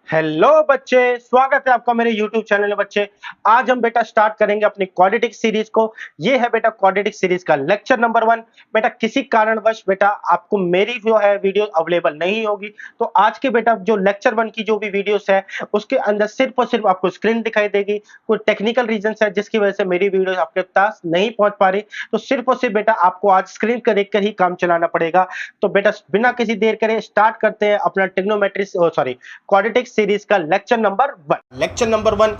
Hello बच्चे, स्वागत है आपका मेरे YouTube चैनल में। बच्चे, आज हम बेटा स्टार्ट करेंगे अपनी क्वाड्रेटिक सीरीज को। ये है बेटा क्वाड्रेटिक सीरीज का लेक्चर नंबर 1। बेटा किसी कारणवश बेटा आपको मेरी जो है वीडियो अवेलेबल नहीं होगी, तो आज के बेटा जो लेक्चर 1 की जो भी वीडियोस है उसके अंदर सिर्फ और सिर्फ आपको स्क्रीन दिखाई देगी। कोई टेक्निकल रीजन है जिसकी वजह से मेरी वीडियो आपके पास नहीं पहुंच पा रही, तो सिर्फ और सिर्फ बेटा आपको आज स्क्रीन को देखकर ही काम चलाना पड़ेगा। तो बेटा बिना किसी देर करे स्टार्ट करते हैं अपना ट्रिग्नोमेट्री क्वाड्रेटिक सीरीज का लेक्चर नंबर 1,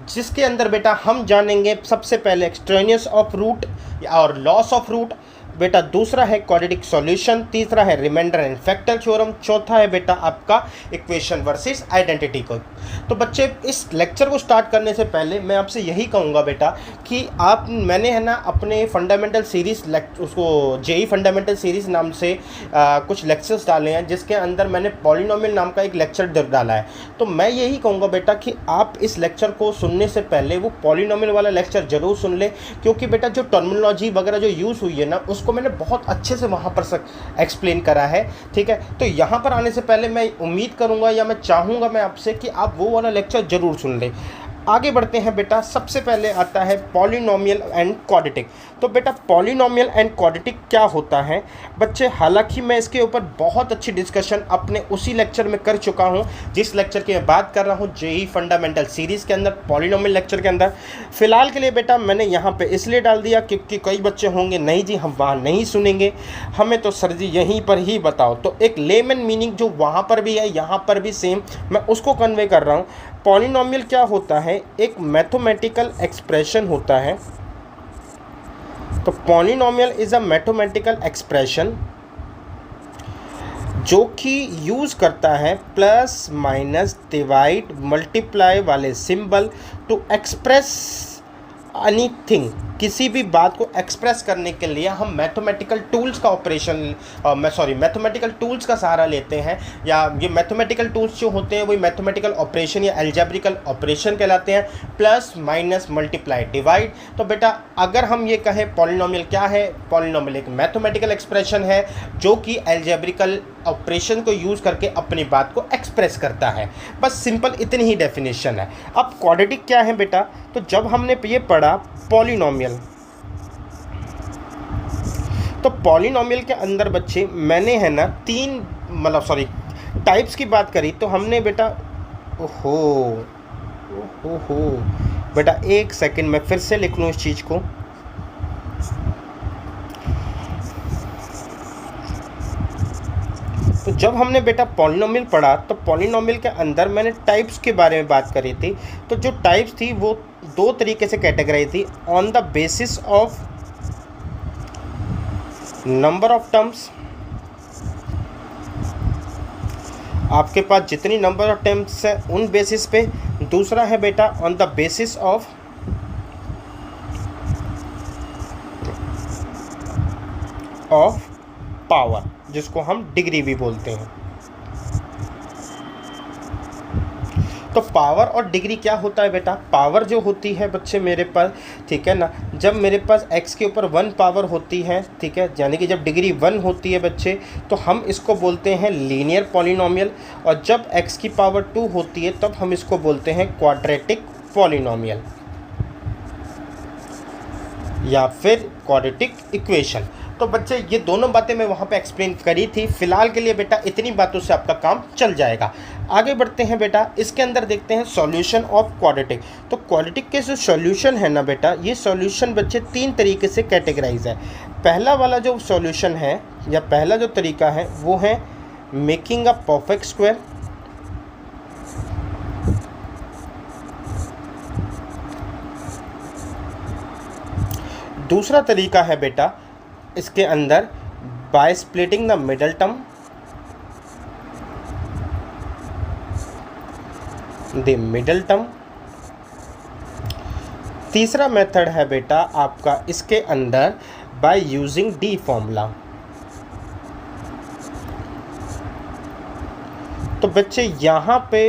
जिसके अंदर बेटा हम जानेंगे सबसे पहले एक्सट्रेनियस ऑफ रूट और लॉस ऑफ रूट। बेटा दूसरा है क्वाड्रेटिक सॉल्यूशन, तीसरा है रिमाइंडर एंड फैक्टर थ्योरम, चौथा है बेटा आपका इक्वेशन वर्सेस आइडेंटिटी को। तो बच्चे इस लेक्चर को स्टार्ट करने से पहले मैं आपसे यही कहूँगा बेटा कि मैंने है ना अपने फंडामेंटल सीरीज उसको जेई फंडामेंटल सीरीज नाम से कुछ लेक्चर्स डाले हैं, जिसके अंदर मैंने पॉलिनोमियल नाम का एक लेक्चर डाला है। तो मैं यही कहूँगा बेटा कि आप इस लेक्चर को सुनने से पहले वो पॉलिनोमियल वाला लेक्चर जरूर सुन ले, क्योंकि बेटा जो टर्मिनोलॉजी वगैरह जो यूज़ हुई है ना उसको मैंने बहुत अच्छे से वहाँ पर एक्सप्लेन करा है। ठीक है, तो यहाँ पर आने से पहले मैं उम्मीद करूँगा या मैं चाहूँगा मैं आपसे कि आप वो वाला लेक्चर ज़रूर सुन लें। आगे बढ़ते हैं बेटा, सबसे पहले आता है पॉलिनोमियल एंड क्वाड्रेटिक। तो बेटा पॉलिनोमियल एंड क्वाड्रेटिक क्या होता है बच्चे, हालांकि मैं इसके ऊपर बहुत अच्छी डिस्कशन अपने उसी लेक्चर में कर चुका हूं, जिस लेक्चर की मैं बात कर रहा हूं जेई फंडामेंटल सीरीज़ के अंदर, पॉलिनोमियल लेक्चर के अंदर। फिलहाल के लिए बेटा मैंने यहाँ पे इसलिए डाल दिया क्योंकि कई बच्चे होंगे नहीं जी हम वहाँ नहीं सुनेंगे, हमें तो सर जी यहीं पर ही बताओ। तो एक लेमन मीनिंग जो वहाँ पर भी है यहाँ पर भी सेम मैं उसको कन्वे कर रहा हूँ। पॉलिनोमियल क्या होता है, एक मैथमेटिकल एक्सप्रेशन होता है। तो polynomial is a mathematical expression जो कि यूज़ करता है प्लस माइनस डिवाइड मल्टीप्लाई वाले सिंबल टू एक्सप्रेस एनीथिंग। किसी भी बात को एक्सप्रेस करने के लिए हम मैथमेटिकल टूल्स का मैथमेटिकल टूल्स का सहारा लेते हैं, या ये मैथमेटिकल टूल्स जो होते हैं वही मैथमेटिकल ऑपरेशन या एल्जेब्रिकल ऑपरेशन कहलाते हैं, प्लस माइनस मल्टीप्लाई डिवाइड। तो बेटा अगर हम ये कहें पॉलिनोमियल क्या है, पॉलिनोमियल एक मैथमेटिकल एक्सप्रेशन है जो कि एल्जेब्रिकल ऑपरेशन को यूज़ करके अपनी बात को एक्सप्रेस करता है। बस सिंपल इतनी ही डेफिनेशन है। अब क्वाड्रेटिक क्या है बेटा, तो जब हमने ये पढ़ा पॉलिनोमियल, तो पॉलिनोमियल के अंदर बच्चे मैंने है ना टाइप्स की बात करी। तो हमने बेटा ओहो बेटा एक सेकंड में फिर से लिख लूँ इस चीज़ को। तो जब हमने बेटा पॉलिनोमियल पढ़ा तो पॉलिनोमियल के अंदर मैंने टाइप्स के बारे में बात करी थी। तो जो टाइप्स थी वो दो तरीके से कैटेगराइज थी, on the basis of number of terms. आपके पास जितनी नंबर ऑफ टर्म्स है उन बेसिस पे। दूसरा है बेटा on the basis of power, जिसको हम डिग्री भी बोलते हैं। तो पावर और डिग्री क्या होता है बेटा, पावर जो होती है बच्चे मेरे पास, ठीक है ना, जब मेरे पास x के ऊपर 1 पावर होती है, ठीक है, यानी कि जब डिग्री 1 होती है बच्चे, तो हम इसको बोलते हैं लीनियर पॉलिनोमियल। और जब x की पावर 2 होती है तब हम इसको बोलते हैं क्वाड्रेटिक पॉलिनोमियल या फिर क्वाड्रेटिक इक्वेशन। तो बच्चे ये दोनों बातें मैं वहाँ पे एक्सप्लेन करी थी। फिलहाल के लिए बेटा इतनी बातों से आपका काम चल जाएगा। आगे बढ़ते हैं बेटा, इसके अंदर देखते हैं सॉल्यूशन ऑफ क्वाड्रेटिक। तो क्वाड्रेटिक के जो सॉल्यूशन है ना बेटा, ये सॉल्यूशन बच्चे 3 तरीके से कैटेगराइज है। पहला वाला जो सॉल्यूशन है या पहला जो तरीका है वो है मेकिंग अ परफेक्ट स्क्वायर। दूसरा तरीका है बेटा इसके अंदर by splitting the middle term, the middle term. तीसरा मेथड है बेटा आपका इसके अंदर बाय यूजिंग डी फॉर्मूला। तो बच्चे यहाँ पे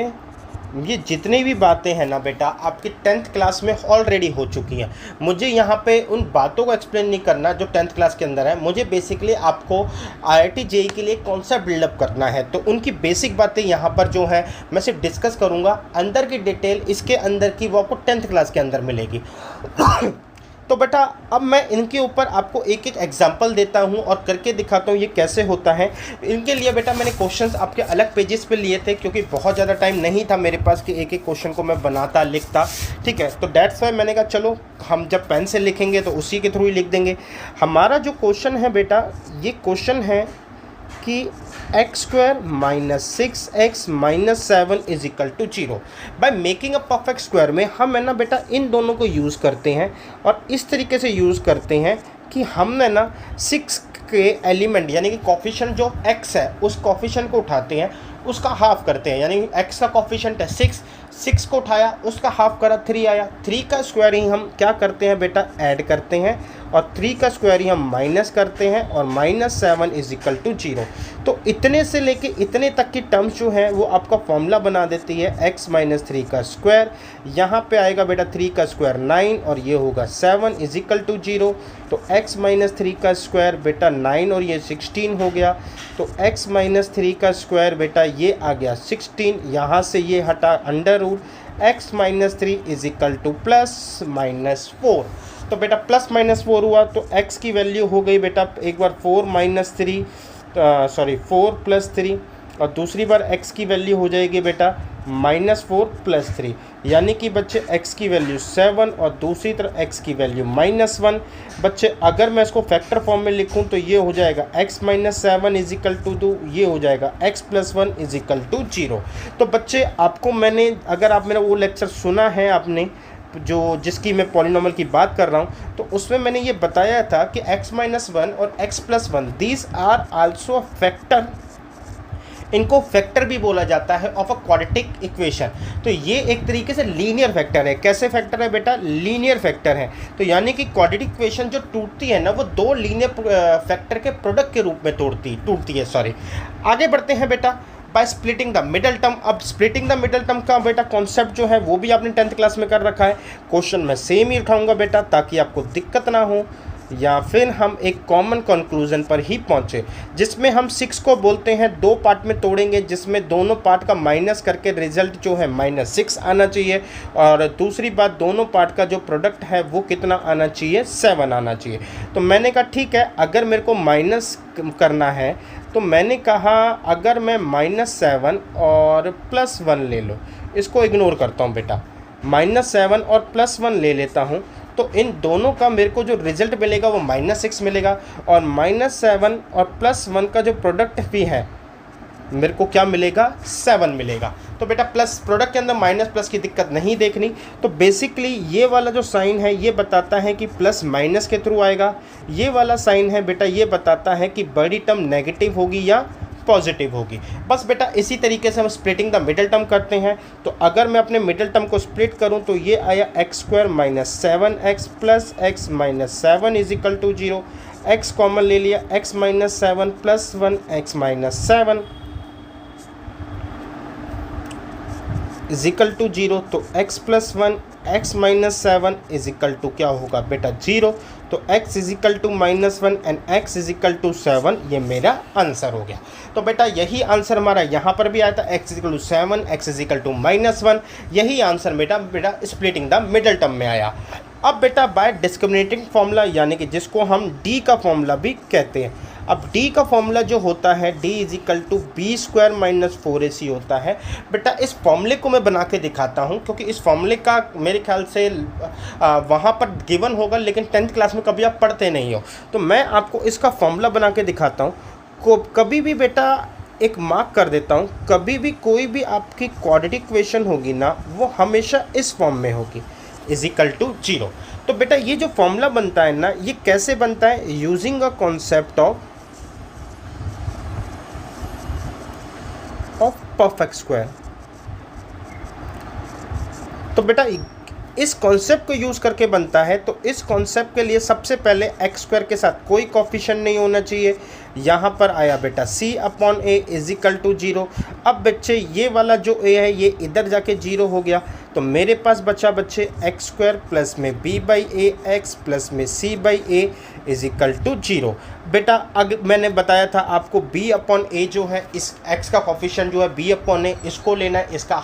ये जितनी भी बातें हैं ना बेटा आपकी 10th क्लास में ऑलरेडी हो चुकी हैं। मुझे यहाँ पे उन बातों को एक्सप्लेन नहीं करना जो 10th क्लास के अंदर है। मुझे बेसिकली आपको IIT JEE के लिए कौन सा बिल्डअप करना है, तो उनकी बेसिक बातें यहाँ पर जो है मैं सिर्फ डिस्कस करूँगा। अंदर की डिटेल इसके अंदर की वो आपको 10th क्लास के अंदर मिलेगी। तो बेटा अब मैं इनके ऊपर आपको एक एक एग्जांपल देता हूं और करके दिखाता हूं ये कैसे होता है। इनके लिए बेटा मैंने क्वेश्चंस आपके अलग पेजेस पे लिए थे, क्योंकि बहुत ज़्यादा टाइम नहीं था मेरे पास कि एक एक क्वेश्चन को मैं बनाता लिखता। ठीक है, तो दैट्स वाई मैंने कहा चलो हम जब पेन से लिखेंगे तो उसी के थ्रू ही लिख देंगे। हमारा जो क्वेश्चन है बेटा, ये क्वेश्चन है कि x² - 6x - 7 = 0। By making a perfect square में हम है ना बेटा इन दोनों को यूज़ करते हैं और इस तरीके से यूज़ करते हैं कि हमने ना 6 के एलिमेंट यानी कि कोफिशिएंट जो x है उस कोफिशिएंट को उठाते हैं, उसका हाफ करते हैं। यानी x का कोफिशिएंट है 6 को उठाया, उसका हाफ करा 3 आया। 3 का स्क्वायर ही हम क्या करते हैं बेटा, ऐड करते हैं, और 3 का स्क्वायर ही हम माइनस करते हैं, और -7 = 0। तो इतने से लेके इतने तक की टर्म्स जो है वो आपका फॉर्मूला बना देती है x - 3 का स्क्वायर। यहाँ पे आएगा बेटा 3 का स्क्वायर 9 और ये होगा 7 = 0। तो x - 3 का स्क्वायर बेटा 9 और ये 16 हो गया। तो x - 3 का स्क्वायर बेटा ये आ गया 16। यहाँ से ये हटा अंडर रूट x - 3 = ±4। तो बेटा +-4 हुआ तो x की वैल्यू हो गई बेटा एक बार 4 + 3 और दूसरी बार x की वैल्यू हो जाएगी बेटा -4 + 3, यानी कि बच्चे x की वैल्यू 7 और दूसरी तरफ x की वैल्यू -1। बच्चे अगर मैं इसको फैक्टर फॉर्म में लिखूं तो ये हो जाएगा x - 7 = 2, ये हो जाएगा x + 1 = 0। तो बच्चे आपको मैंने, अगर आप मेरा वो लेक्चर सुना है आपने जो जिसकी मैं पॉलिनोमियल की बात कर रहा हूँ, तो उसमें मैंने ये बताया था कि x - 1 और x + 1 these are also factor, इनको फैक्टर भी बोला जाता है ऑफ अ क्वाड्रेटिक इक्वेशन। तो ये एक तरीके से लीनियर फैक्टर है। कैसे फैक्टर है बेटा, लीनियर फैक्टर है। तो यानी कि क्वाड्रेटिक इक्वेशन जो टूटती है ना वो दो लीनियर फैक्टर के प्रोडक्ट के रूप में टूटती है। सॉरी, आगे बढ़ते हैं बेटा by splitting the middle term. अब स्प्लिटिंग द मिडल टर्म का बेटा कॉन्सेप्ट जो है वो भी आपने 10th क्लास में कर रखा है। क्वेश्चन मैं सेम ही उठाऊंगा बेटा ताकि आपको दिक्कत ना हो, या फिर हम एक कॉमन कंक्लूजन पर ही पहुंचे, जिसमें हम 6 को बोलते हैं 2 पार्ट में तोड़ेंगे, जिसमें दोनों पार्ट का माइनस करके रिजल्ट जो है -6 आना चाहिए, और दूसरी बात दोनों पार्ट का जो प्रोडक्ट है वो कितना आना चाहिए, 7 आना चाहिए। तो मैंने कहा ठीक है, अगर मेरे को माइनस करना है तो मैंने कहा अगर मैं -7 और +1 ले लो, इसको इग्नोर करता हूँ बेटा, -7 और +1 ले लेता हूँ, तो इन दोनों का मेरे को जो रिजल्ट मिलेगा वो -6 मिलेगा, और -7 और +1 का जो प्रोडक्ट भी है मेरे को क्या मिलेगा, 7 मिलेगा। तो बेटा प्लस प्रोडक्ट के अंदर माइनस प्लस की दिक्कत नहीं देखनी। तो बेसिकली ये वाला जो साइन है ये बताता है कि प्लस माइनस के थ्रू आएगा, ये वाला साइन है बेटा ये बताता है कि बड़ी टर्म नेगेटिव होगी या पॉजिटिव होगी। बस बेटा इसी तरीके से हम स्प्लिटिंग द मिडल टर्म करते हैं। तो अगर मैं अपने मिडल टर्म को स्प्लिट करूं तो ये आया x² - 7x + x - 7 = 0। x common ले लिया, x - 7 + 1 x - 7 = 0। तो x + 1 x - 7 = क्या होगा बेटा 0। तो x = -1 एंड x = 7, ये मेरा आंसर हो गया। तो बेटा यही आंसर हमारा यहाँ पर भी आया था, x = 7 x = -1, यही आंसर बेटा स्प्लिटिंग द मिडल टर्म में आया। अब बेटा बाय डिस्क्रिमिनेटिंग फॉर्मूला, यानी कि जिसको हम d का फॉर्मूला भी कहते हैं। अब d का फॉर्मूला जो होता है d = b² - 4ac होता है। बेटा इस फॉर्मूले को मैं बना के दिखाता हूँ, क्योंकि इस फॉर्मूले का मेरे ख्याल से वहाँ पर गिवन होगा, लेकिन 10th क्लास में कभी आप पढ़ते नहीं हो। तो मैं आपको इसका फॉर्मूला बना के दिखाता हूँ। कभी भी बेटा एक मार्क कर देता हूँ, कभी भी कोई भी आपकी क्वाड्रेटिक इक्वेशन होगी ना वो हमेशा इस फॉर्म में होगी, = 0। तो बेटा ये जो फॉर्मूला बनता है ना ये कैसे बनता है, using a concept of perfect square. तो बेटा इस कॉन्सेप्ट को यूज़ करके बनता है। तो इस कॉन्सेप्ट के लिए सबसे पहले x² के साथ कोई कोफिशिएंट नहीं होना चाहिए, यहाँ पर आया बेटा c upon a is equal to 0। अब बच्चे ये वाला जो a है ये इधर जाके 0 हो गया, तो मेरे पास बचा बच्चे एक्स स्क्वायर प्लस में b by a x plus में c by a is equal to 0। बेटा अगर मैंने बताया था आपको b अपॉन ए जो है, इस x का कोफिशिएंट जो है b अपॉन ए, इसको लेना है, इसका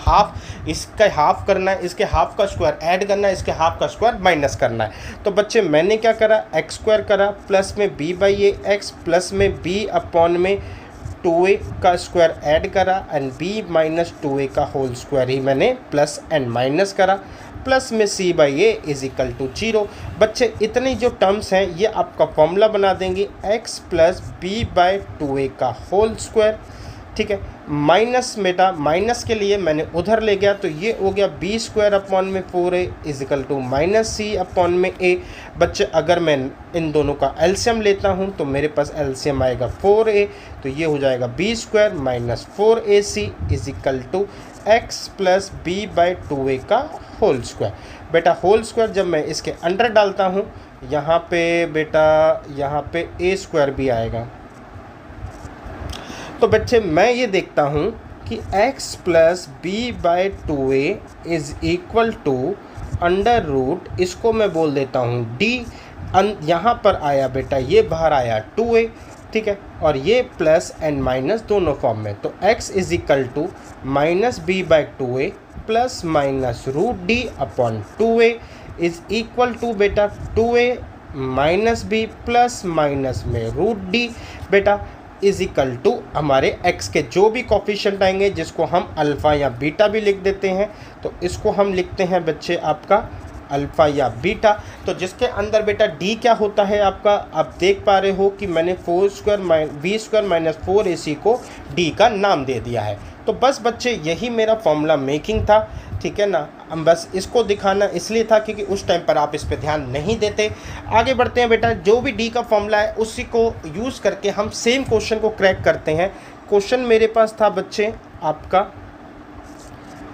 हाफ करना है, इसके हाफ का स्क्वायर ऐड करना है, इसके हाफ का स्क्वायर माइनस करना है। तो बच्चे मैंने क्या करा, एक्स स्क्वायर करा प्लस में b by a x plus में b अपॉन में 2a का स्क्वायर ऐड करा एंड b माइनस 2a का होल स्क्वायर ही मैंने प्लस एंड माइनस करा, प्लस में c by a is equal to 0। बच्चे इतनी जो टर्म्स हैं ये आपका फॉर्मूला बना देंगे x plus b by 2a का होल स्क्वायर, ठीक है। माइनस बेटा माइनस के लिए मैंने उधर ले गया, तो ये हो गया बी स्क्वायर अपॉन में 4a is equal to minus c upon में a। बच्चे अगर मैं इन दोनों का एलसीएम लेता हूँ तो मेरे पास एलसीएम आएगा 4a, तो ये हो जाएगा b square minus 4ac is equal to x plus b by 2a का होल स्क्वायर। बेटा होल स्क्वायर जब मैं इसके अंडर डालता हूँ यहाँ पे बेटा यहाँ पे a स्क्वायर भी आएगा। तो बच्चे मैं ये देखता हूँ कि x plus b by 2a is equal to under root, इसको मैं बोल देता हूँ d। यहाँ पर आया बेटा ये बाहर आया 2a, ठीक है, और ये प्लस एंड माइनस दोनों फॉर्म में, तो x is equal to minus b by 2a plus minus root d upon 2a is equal to बेटा 2a minus b plus minus में रूट d बेटा इज इक्वल टू हमारे x के जो भी कोफिशिएंट आएंगे, जिसको हम अल्फ़ा या बीटा भी लिख देते हैं, तो इसको हम लिखते हैं बच्चे आपका अल्फ़ा या बीटा। तो जिसके अंदर बेटा d क्या होता है आपका, आप देख पा रहे हो कि मैंने बी स्क्वायर माइनस 4ac को d का नाम दे दिया है। तो बस बच्चे यही मेरा फॉर्मूला मेकिंग था, ठीक है ना। हम बस इसको दिखाना इसलिए था क्योंकि उस टाइम पर आप इस पे ध्यान नहीं देते। आगे बढ़ते हैं बेटा, जो भी डी का फॉर्मूला है उसी को यूज़ करके हम सेम क्वेश्चन को क्रैक करते हैं। क्वेश्चन मेरे पास था बच्चे आपका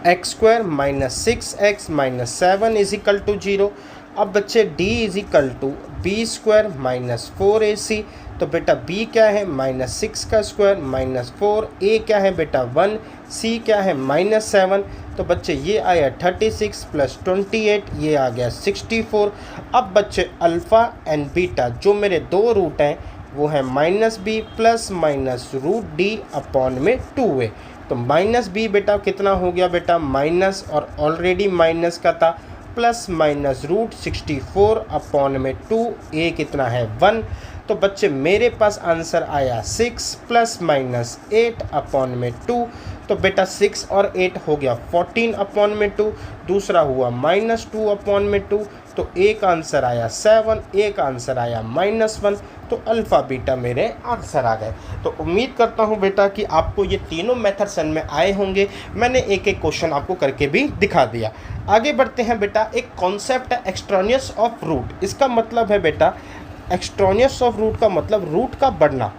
x square minus 6x minus 7 is equal to 0। अब बच्चे d is equal to b square minus 4ac, तो बेटा b क्या है माइनस 6 का स्क्वायर माइनस 4, a क्या है बेटा 1, c क्या है माइनस 7, तो बच्चे ये आया 36 प्लस 28, ये आ गया 64। अब बच्चे अल्फ़ा एंड बीटा जो मेरे दो रूट हैं वो है minus b plus minus root d upon में 2a। तो माइनस बी बेटा कितना हो गया बेटा माइनस, और ऑलरेडी माइनस का था, प्लस माइनस रूट 64 अपॉन में 2a कितना है 1। तो बच्चे मेरे पास आंसर आया 6 प्लस माइनस 8 अपॉन में 2। तो बेटा 6 और 8 हो गया 14 अपॉन में 2, दूसरा हुआ माइनस 2 अपॉन में 2, तो एक आंसर आया 7, एक आंसर आया -1। तो अल्फ़ा बीटा मेरे आंसर आ गए। तो उम्मीद करता हूँ बेटा कि आपको ये तीनों मेथड समझ में आए होंगे। मैंने एक एक क्वेश्चन आपको करके भी दिखा दिया। आगे बढ़ते हैं बेटा, एक कॉन्सेप्ट है एक्सट्रानियस ऑफ रूट। इसका मतलब है बेटा, एक्सट्रानियस ऑफ रूट का मतलब रूट का बढ़ना,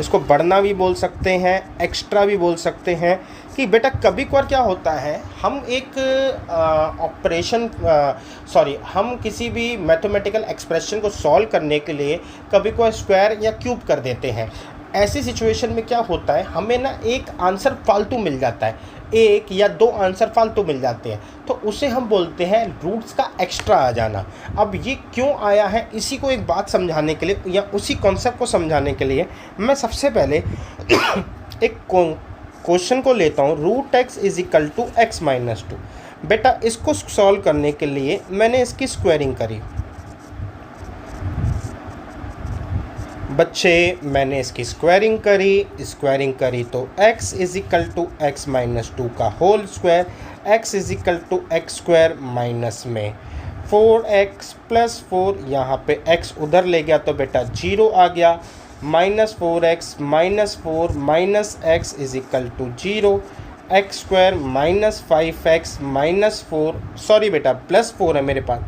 इसको बढ़ना भी बोल सकते हैं, एक्स्ट्रा भी बोल सकते हैं। कि बेटा कभी कभार क्या होता है, हम एक हम किसी भी मैथमेटिकल एक्सप्रेशन को सॉल्व करने के लिए कभी कोई स्क्वायर या क्यूब कर देते हैं। ऐसी सिचुएशन में क्या होता है, हमें ना एक आंसर फालतू मिल जाता है, एक या दो आंसर फालतू मिल जाते हैं, तो उसे हम बोलते हैं रूट्स का एक्स्ट्रा आ जाना। अब ये क्यों आया है, इसी को एक बात समझाने के लिए या उसी कॉन्सेप्ट को समझाने के लिए मैं सबसे पहले एक क्वेश्चन को लेता हूँ, root x is equal to x minus 2। बेटा इसको सॉल्व करने के लिए मैंने इसकी स्क्वायरिंग करी। बच्चे मैंने इसकी स्क्वायरिंग करी तो x is equal to x minus 2 का whole square, x is equal to x square minus में 4x प्लस 4, यहाँ पे x उधर ले गया तो बेटा 0 आ गया, minus 4x minus 4 minus x is equal to 0, x square minus 5x minus 4, sorry बेटा प्लस 4 है मेरे पास,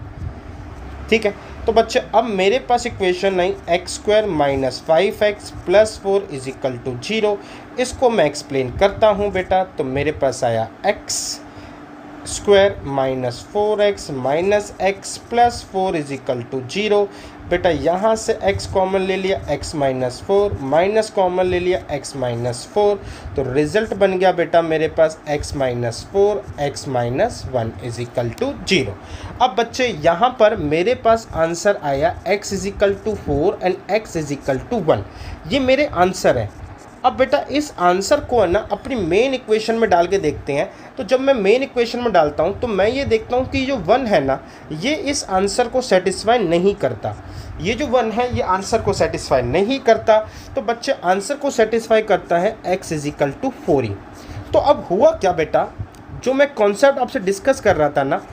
ठीक है। तो बच्चे अब मेरे पास इक्वेशन नहीं, x square minus 5x plus 4 is equal to 0। इसको मैं एक्सप्लेन करता हूँ बेटा। तो मेरे पास आया x square minus 4x minus x plus 4 is equal to 0। बेटा यहाँ से x कॉमन ले लिया x माइनस 4, माइनस कॉमन ले लिया x माइनस 4, तो रिजल्ट बन गया बेटा मेरे पास x minus 4 x minus 1 is equal to 0। अब बच्चे यहाँ पर मेरे पास आंसर आया x is equal to 4 and x is equal to 1, ये मेरे आंसर है। अब बेटा इस आंसर को ना अपनी मेन इक्वेशन में डाल के देखते हैं। तो जब मैं मेन इक्वेशन में डालता हूँ तो मैं ये देखता हूँ कि जो 1 है ना, ये इस आंसर को सेटिस्फाई नहीं करता। ये जो 1 है ये आंसर को सेटिस्फाई नहीं करता। तो बच्चे आंसर को सेटिस्फाई करता है x इज इक्वल टू 4 ही। तो अब हुआ क्या बेटा, जो मैं कॉन्सेप्ट आपसे डिस्कस कर रहा था ना,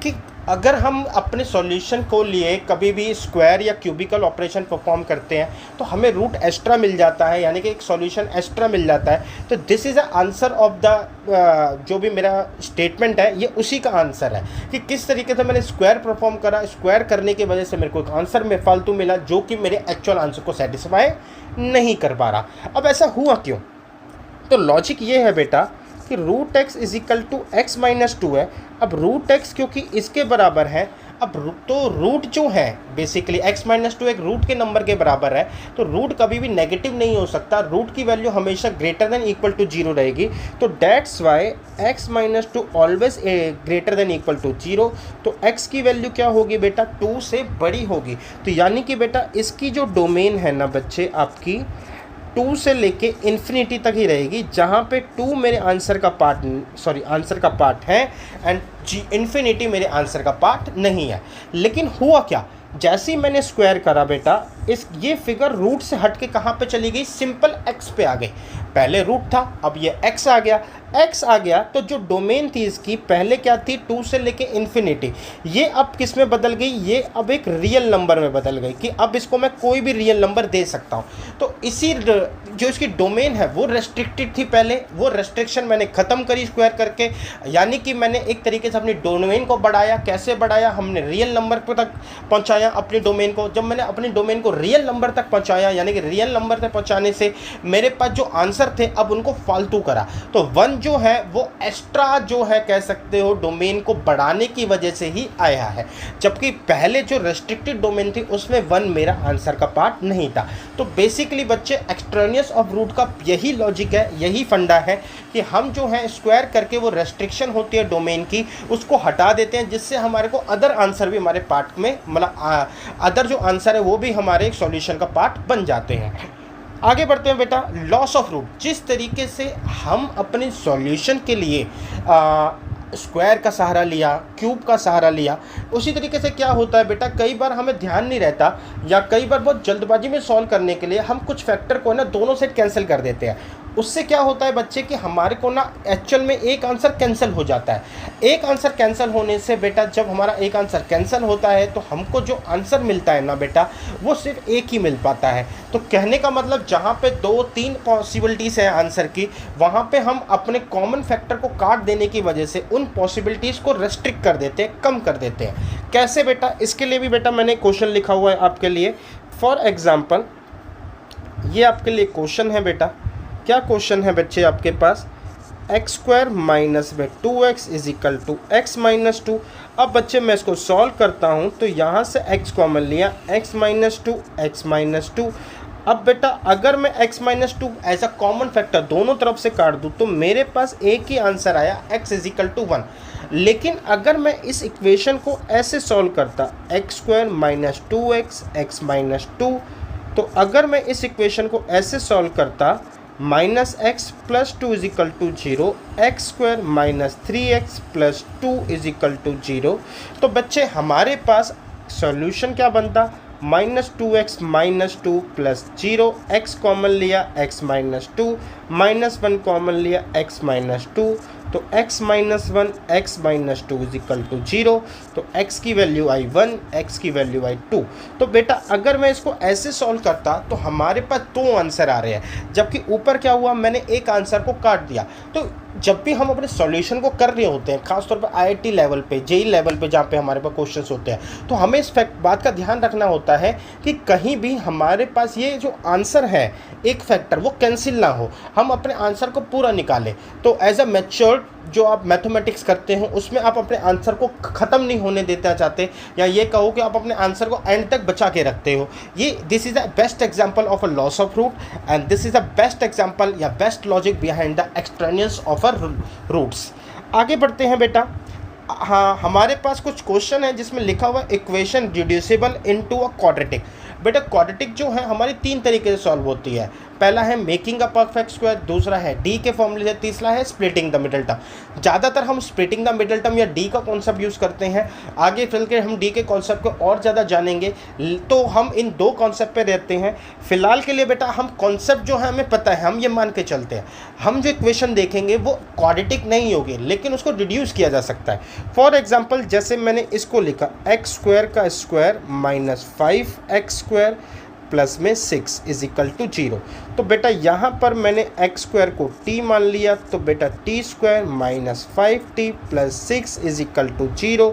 कि अगर हम अपने सॉल्यूशन को लिए कभी भी स्क्वायर या क्यूबिकल ऑपरेशन परफॉर्म करते हैं तो हमें रूट एक्स्ट्रा मिल जाता है, यानी कि एक सॉल्यूशन एक्स्ट्रा मिल जाता है। तो this is a answer of the जो भी मेरा स्टेटमेंट है ये उसी का आंसर है कि किस तरीके से मैंने स्क्वायर परफॉर्म करा, स्क्वायर करने की वजह से मेरे को एक आंसर में फालतू मिला जो कि मेरे एक्चुअल आंसर को सेटिस्फाई नहीं कर पा रहा। अब ऐसा हुआ क्यों? तो लॉजिक ये है बेटा कि root x is equal to x minus 2 है। अब रूट एक्स क्योंकि इसके बराबर है, अब तो रूट जो है बेसिकली x माइनस 2 एक रूट के नंबर के बराबर है, तो रूट कभी भी नेगेटिव नहीं हो सकता, रूट की वैल्यू हमेशा ग्रेटर देन इक्वल टू 0 रहेगी। तो that's why x minus 2 always greater than equal to 0। तो x की वैल्यू क्या होगी बेटा, 2 से बड़ी होगी। तो यानी कि बेटा इसकी जो डोमेन है ना बच्चे आपकी 2 से लेके इन्फिनिटी तक ही रहेगी, जहाँ पे 2 मेरे आंसर का पार्ट है एंड इन्फिनिटी मेरे आंसर का पार्ट नहीं है। लेकिन हुआ क्या, जैसे ही मैंने स्क्वायर करा बेटा ये फिगर रूट से हट के कहाँ पे चली गई, सिंपल x पे आ गई। पहले रूट था, अब ये x आ गया। x आ गया तो जो डोमेन थी इसकी पहले क्या थी, 2 से लेके इन्फिनिटी, ये अब किस में बदल गई, ये अब एक रियल नंबर में बदल गई कि अब इसको मैं कोई भी रियल नंबर दे सकता हूँ। तो इसी जो इसकी डोमेन है वो रेस्ट्रिक्टेड थी पहले, वो रेस्ट्रिक्शन मैंने ख़त्म करी स्क्वायर करके, यानी कि मैंने एक तरीके से अपनी डोमेन को बढ़ाया। कैसे बढ़ाया, हमने रियल नंबर तक पहुँचाया अपनी डोमेन को। जब मैंने अपनी डोमेन को रियल नंबर तक पहुँचाया, यानी कि रियल नंबर तक पहुँचाने से मेरे पास जो आंसर थे अब उनको फालतू करा। तो 1 जो है वो एक्स्ट्रा जो है कह सकते हो डोमेन को बढ़ाने की वजह से ही आया है, जबकि पहले जो रेस्ट्रिक्टेड डोमेन थी उसमें 1 मेरा आंसर का पार्ट नहीं था। तो बेसिकली बच्चे एक्सट्रेनियस ऑफ रूट का यही लॉजिक है, यही फंडा है कि हम जो है स्क्वायर करके वो रेस्ट्रिक्शन होती है डोमेन की उसको हटा देते हैं, जिससे हमारे को अदर आंसर भी हमारे पार्ट में मतलब अदर जो आंसर है वो भी हमारे सॉल्यूशन का पार्ट बन जाते हैं। आगे बढ़ते हैं बेटा, लॉस ऑफ रूट। जिस तरीके से हम अपने सॉल्यूशन के लिए स्क्वायर का सहारा लिया, क्यूब का सहारा लिया, उसी तरीके से क्या होता है बेटा, कई बार हमें ध्यान नहीं रहता या कई बार बहुत जल्दबाजी में सॉल्व करने के लिए हम कुछ फैक्टर को ना दोनों से कैंसिल कर देते हैं। उससे क्या होता है बच्चे कि हमारे को ना एक्चुअल में एक आंसर कैंसिल हो जाता है। एक आंसर कैंसिल होने से बेटा जब हमारा एक आंसर कैंसिल होता है तो हमको जो आंसर मिलता है ना बेटा वो सिर्फ एक ही मिल पाता है। तो कहने का मतलब जहाँ पे 2-3 पॉसिबिलिटीज़ है आंसर की, वहाँ पे हम अपने कॉमन फैक्टर को काट देने की वजह से उन पॉसिबिलिटीज़ को रेस्ट्रिक्ट कर देते हैं, कम कर देते हैं। कैसे बेटा, इसके लिए भी बेटा मैंने क्वेश्चन लिखा हुआ है आपके लिए। फॉर एग्जाम्पल ये आपके लिए क्वेश्चन है बेटा। क्या क्वेश्चन है बच्चे आपके पास, एक्स स्क्वायर माइनस में 2x is equal to x minus 2। अब बच्चे मैं इसको सॉल्व करता हूँ तो यहाँ से x कॉमन लिया, x माइनस 2 x माइनस 2। अब बेटा अगर मैं x minus 2 as a common factor दोनों तरफ से काट दूँ तो मेरे पास एक ही आंसर आया, x इज इक्वल टू 1। लेकिन अगर मैं इस इक्वेशन को ऐसे सॉल्व करता, x square minus 2x x minus 2, तो अगर मैं इस इक्वेशन को ऐसे सॉल्व करता minus x plus 2 is equal to 0, x square minus 3x plus 2 is equal to 0, तो बच्चे हमारे पास सॉल्यूशन क्या बनता, minus 2x minus 2 plus 0, x common लिया x माइनस 2, माइनस 1 कॉमन लिया x माइनस 2, तो x minus 1 x minus 2 is equal to 0। तो x की वैल्यू आई 1, x की वैल्यू आई 2। तो बेटा अगर मैं इसको ऐसे सॉल्व करता तो हमारे पास 2 आंसर आ रहे हैं, जबकि ऊपर क्या हुआ, मैंने एक आंसर को काट दिया। तो जब भी हम अपने सॉल्यूशन को कर रहे होते हैं, खासतौर पर आईआईटी लेवल पे, जेई लेवल पे, जहाँ पे हमारे पास क्वेश्चंस होते हैं, तो हमें इस बात का ध्यान रखना होता है कि कहीं भी हमारे पास ये जो आंसर है एक फैक्टर वो कैंसिल ना हो, हम अपने आंसर को पूरा निकालें। तो एज अ मैच्योर्ड जो आप मैथमेटिक्स करते हैं उसमें आप अपने आंसर को ख़त्म नहीं होने देना चाहते, या ये कहो कि आप अपने आंसर को एंड तक बचा के रखते हो। ये this is the best example of a loss of root, and this is the best example या best logic behind the extraneous of a roots. आगे बढ़ते हैं बेटा। हाँ, हमारे पास कुछ क्वेश्चन है जिसमें लिखा हुआ equation reducible into a quadratic. बेटा क्वाड्रेटिक जो है हमारी 3 तरीके से सॉल्व होती है। पहला है मेकिंग अ परफेक्ट स्क्वायर, दूसरा है डी के फॉर्मूले से, तीसरा है स्प्लिटिंग द मिडल टर्म। ज़्यादातर हम स्प्लिटिंग द मिडल टर्म या डी का कॉन्सेप्ट यूज़ करते हैं। आगे चल के हम डी के कॉन्सेप्ट को और ज़्यादा जानेंगे, तो हम इन 2 कॉन्सेप्ट पे रहते हैं। फिलहाल के लिए बेटा हम कॉन्सेप्ट जो है हमें पता है, हम ये मान के चलते हैं हम जो इक्वेशन देखेंगे वो क्वाड्रेटिक नहीं होगी, लेकिन उसको रिड्यूस किया जा सकता है। फॉर एग्जाम्पल जैसे मैंने इसको लिखा एक्स स्क्वायर का square minus 5x square plus में 6 इज इक्वल टू 0। तो बेटा यहाँ पर मैंने एक्स स्क्वायर को t मान लिया, तो बेटा t square minus 5t plus 6 is equal to 0,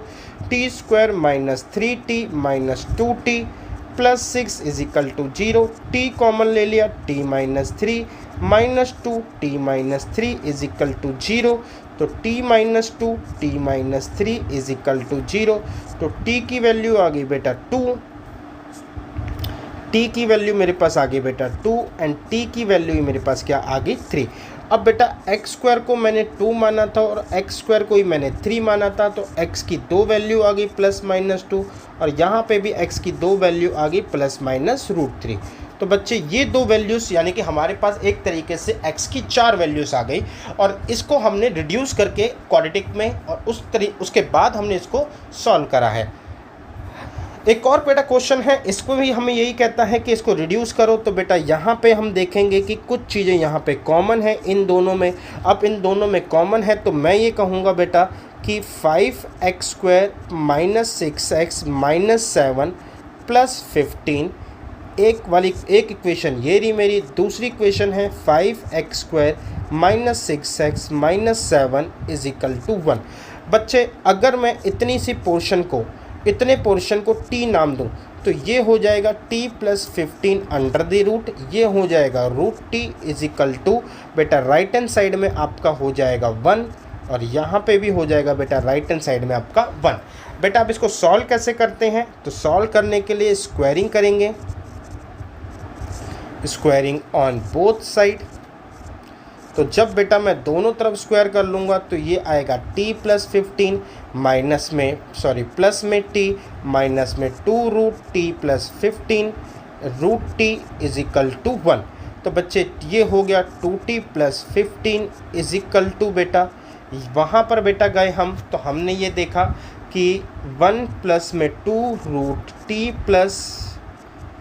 t square minus 3t minus 2t plus 6 is equal to 0, t common ले लिया, t minus 3 minus 2 t minus 3 is equal to 0, तो t minus 2 t minus 3 is equal to 0। तो t की value आ गई बेटा 2, t की value मेरे पास आ गई बेटा 2, एंड t की वैल्यू मेरे पास क्या आ गई 3। अब बेटा एक्स स्क्वायर को मैंने 2 माना था और एक्स स्क्वायर को ही मैंने 3 माना था, तो x की 2 वैल्यू आ गई प्लस माइनस 2, और यहाँ पे भी x की 2 वैल्यू आ गई प्लस माइनस √3। तो बच्चे ये 2 वैल्यूज़ यानी कि हमारे पास एक तरीके से x की 4 वैल्यूज़ आ गई, और इसको हमने रिड्यूस करके क्वाड्रेटिक में, और उसके बाद हमने इसको सॉल्व करा है। एक और बेटा क्वेश्चन है, इसको भी हमें यही कहता है कि इसको रिड्यूस करो। तो बेटा यहाँ पे हम देखेंगे कि कुछ चीज़ें यहाँ पे कॉमन है इन दोनों में। अब इन दोनों में कॉमन है तो मैं ये कहूँगा बेटा कि 5x square minus 6x minus 7 plus 15, एक इक्वेशन ये रही मेरी। दूसरी इक्वेशन है 5x square minus 6x minus 7 is equal to 1। बच्चे अगर मैं इतने पोर्शन को t नाम दूं तो ये हो जाएगा t plus 15 under the root, ये हो जाएगा √t इज इक्वल टू बेटा राइट हैंड साइड में आपका हो जाएगा 1, और यहाँ पे भी हो जाएगा बेटा राइट हैंड साइड में आपका 1। बेटा अब इसको सॉल्व कैसे करते हैं, तो सॉल्व करने के लिए स्क्वायरिंग करेंगे, स्क्वायरिंग ऑन बोथ साइड। तो जब बेटा मैं दोनों तरफ स्क्वायर कर लूँगा तो ये आएगा t प्लस 15 प्लस में t माइनस में 2√t plus 15 √t is equal to 1। तो बच्चे ये हो गया 2t plus 15 is equal to बेटा, वहाँ पर बेटा गए हम तो हमने ये देखा कि 1 प्लस में 2√t प्लस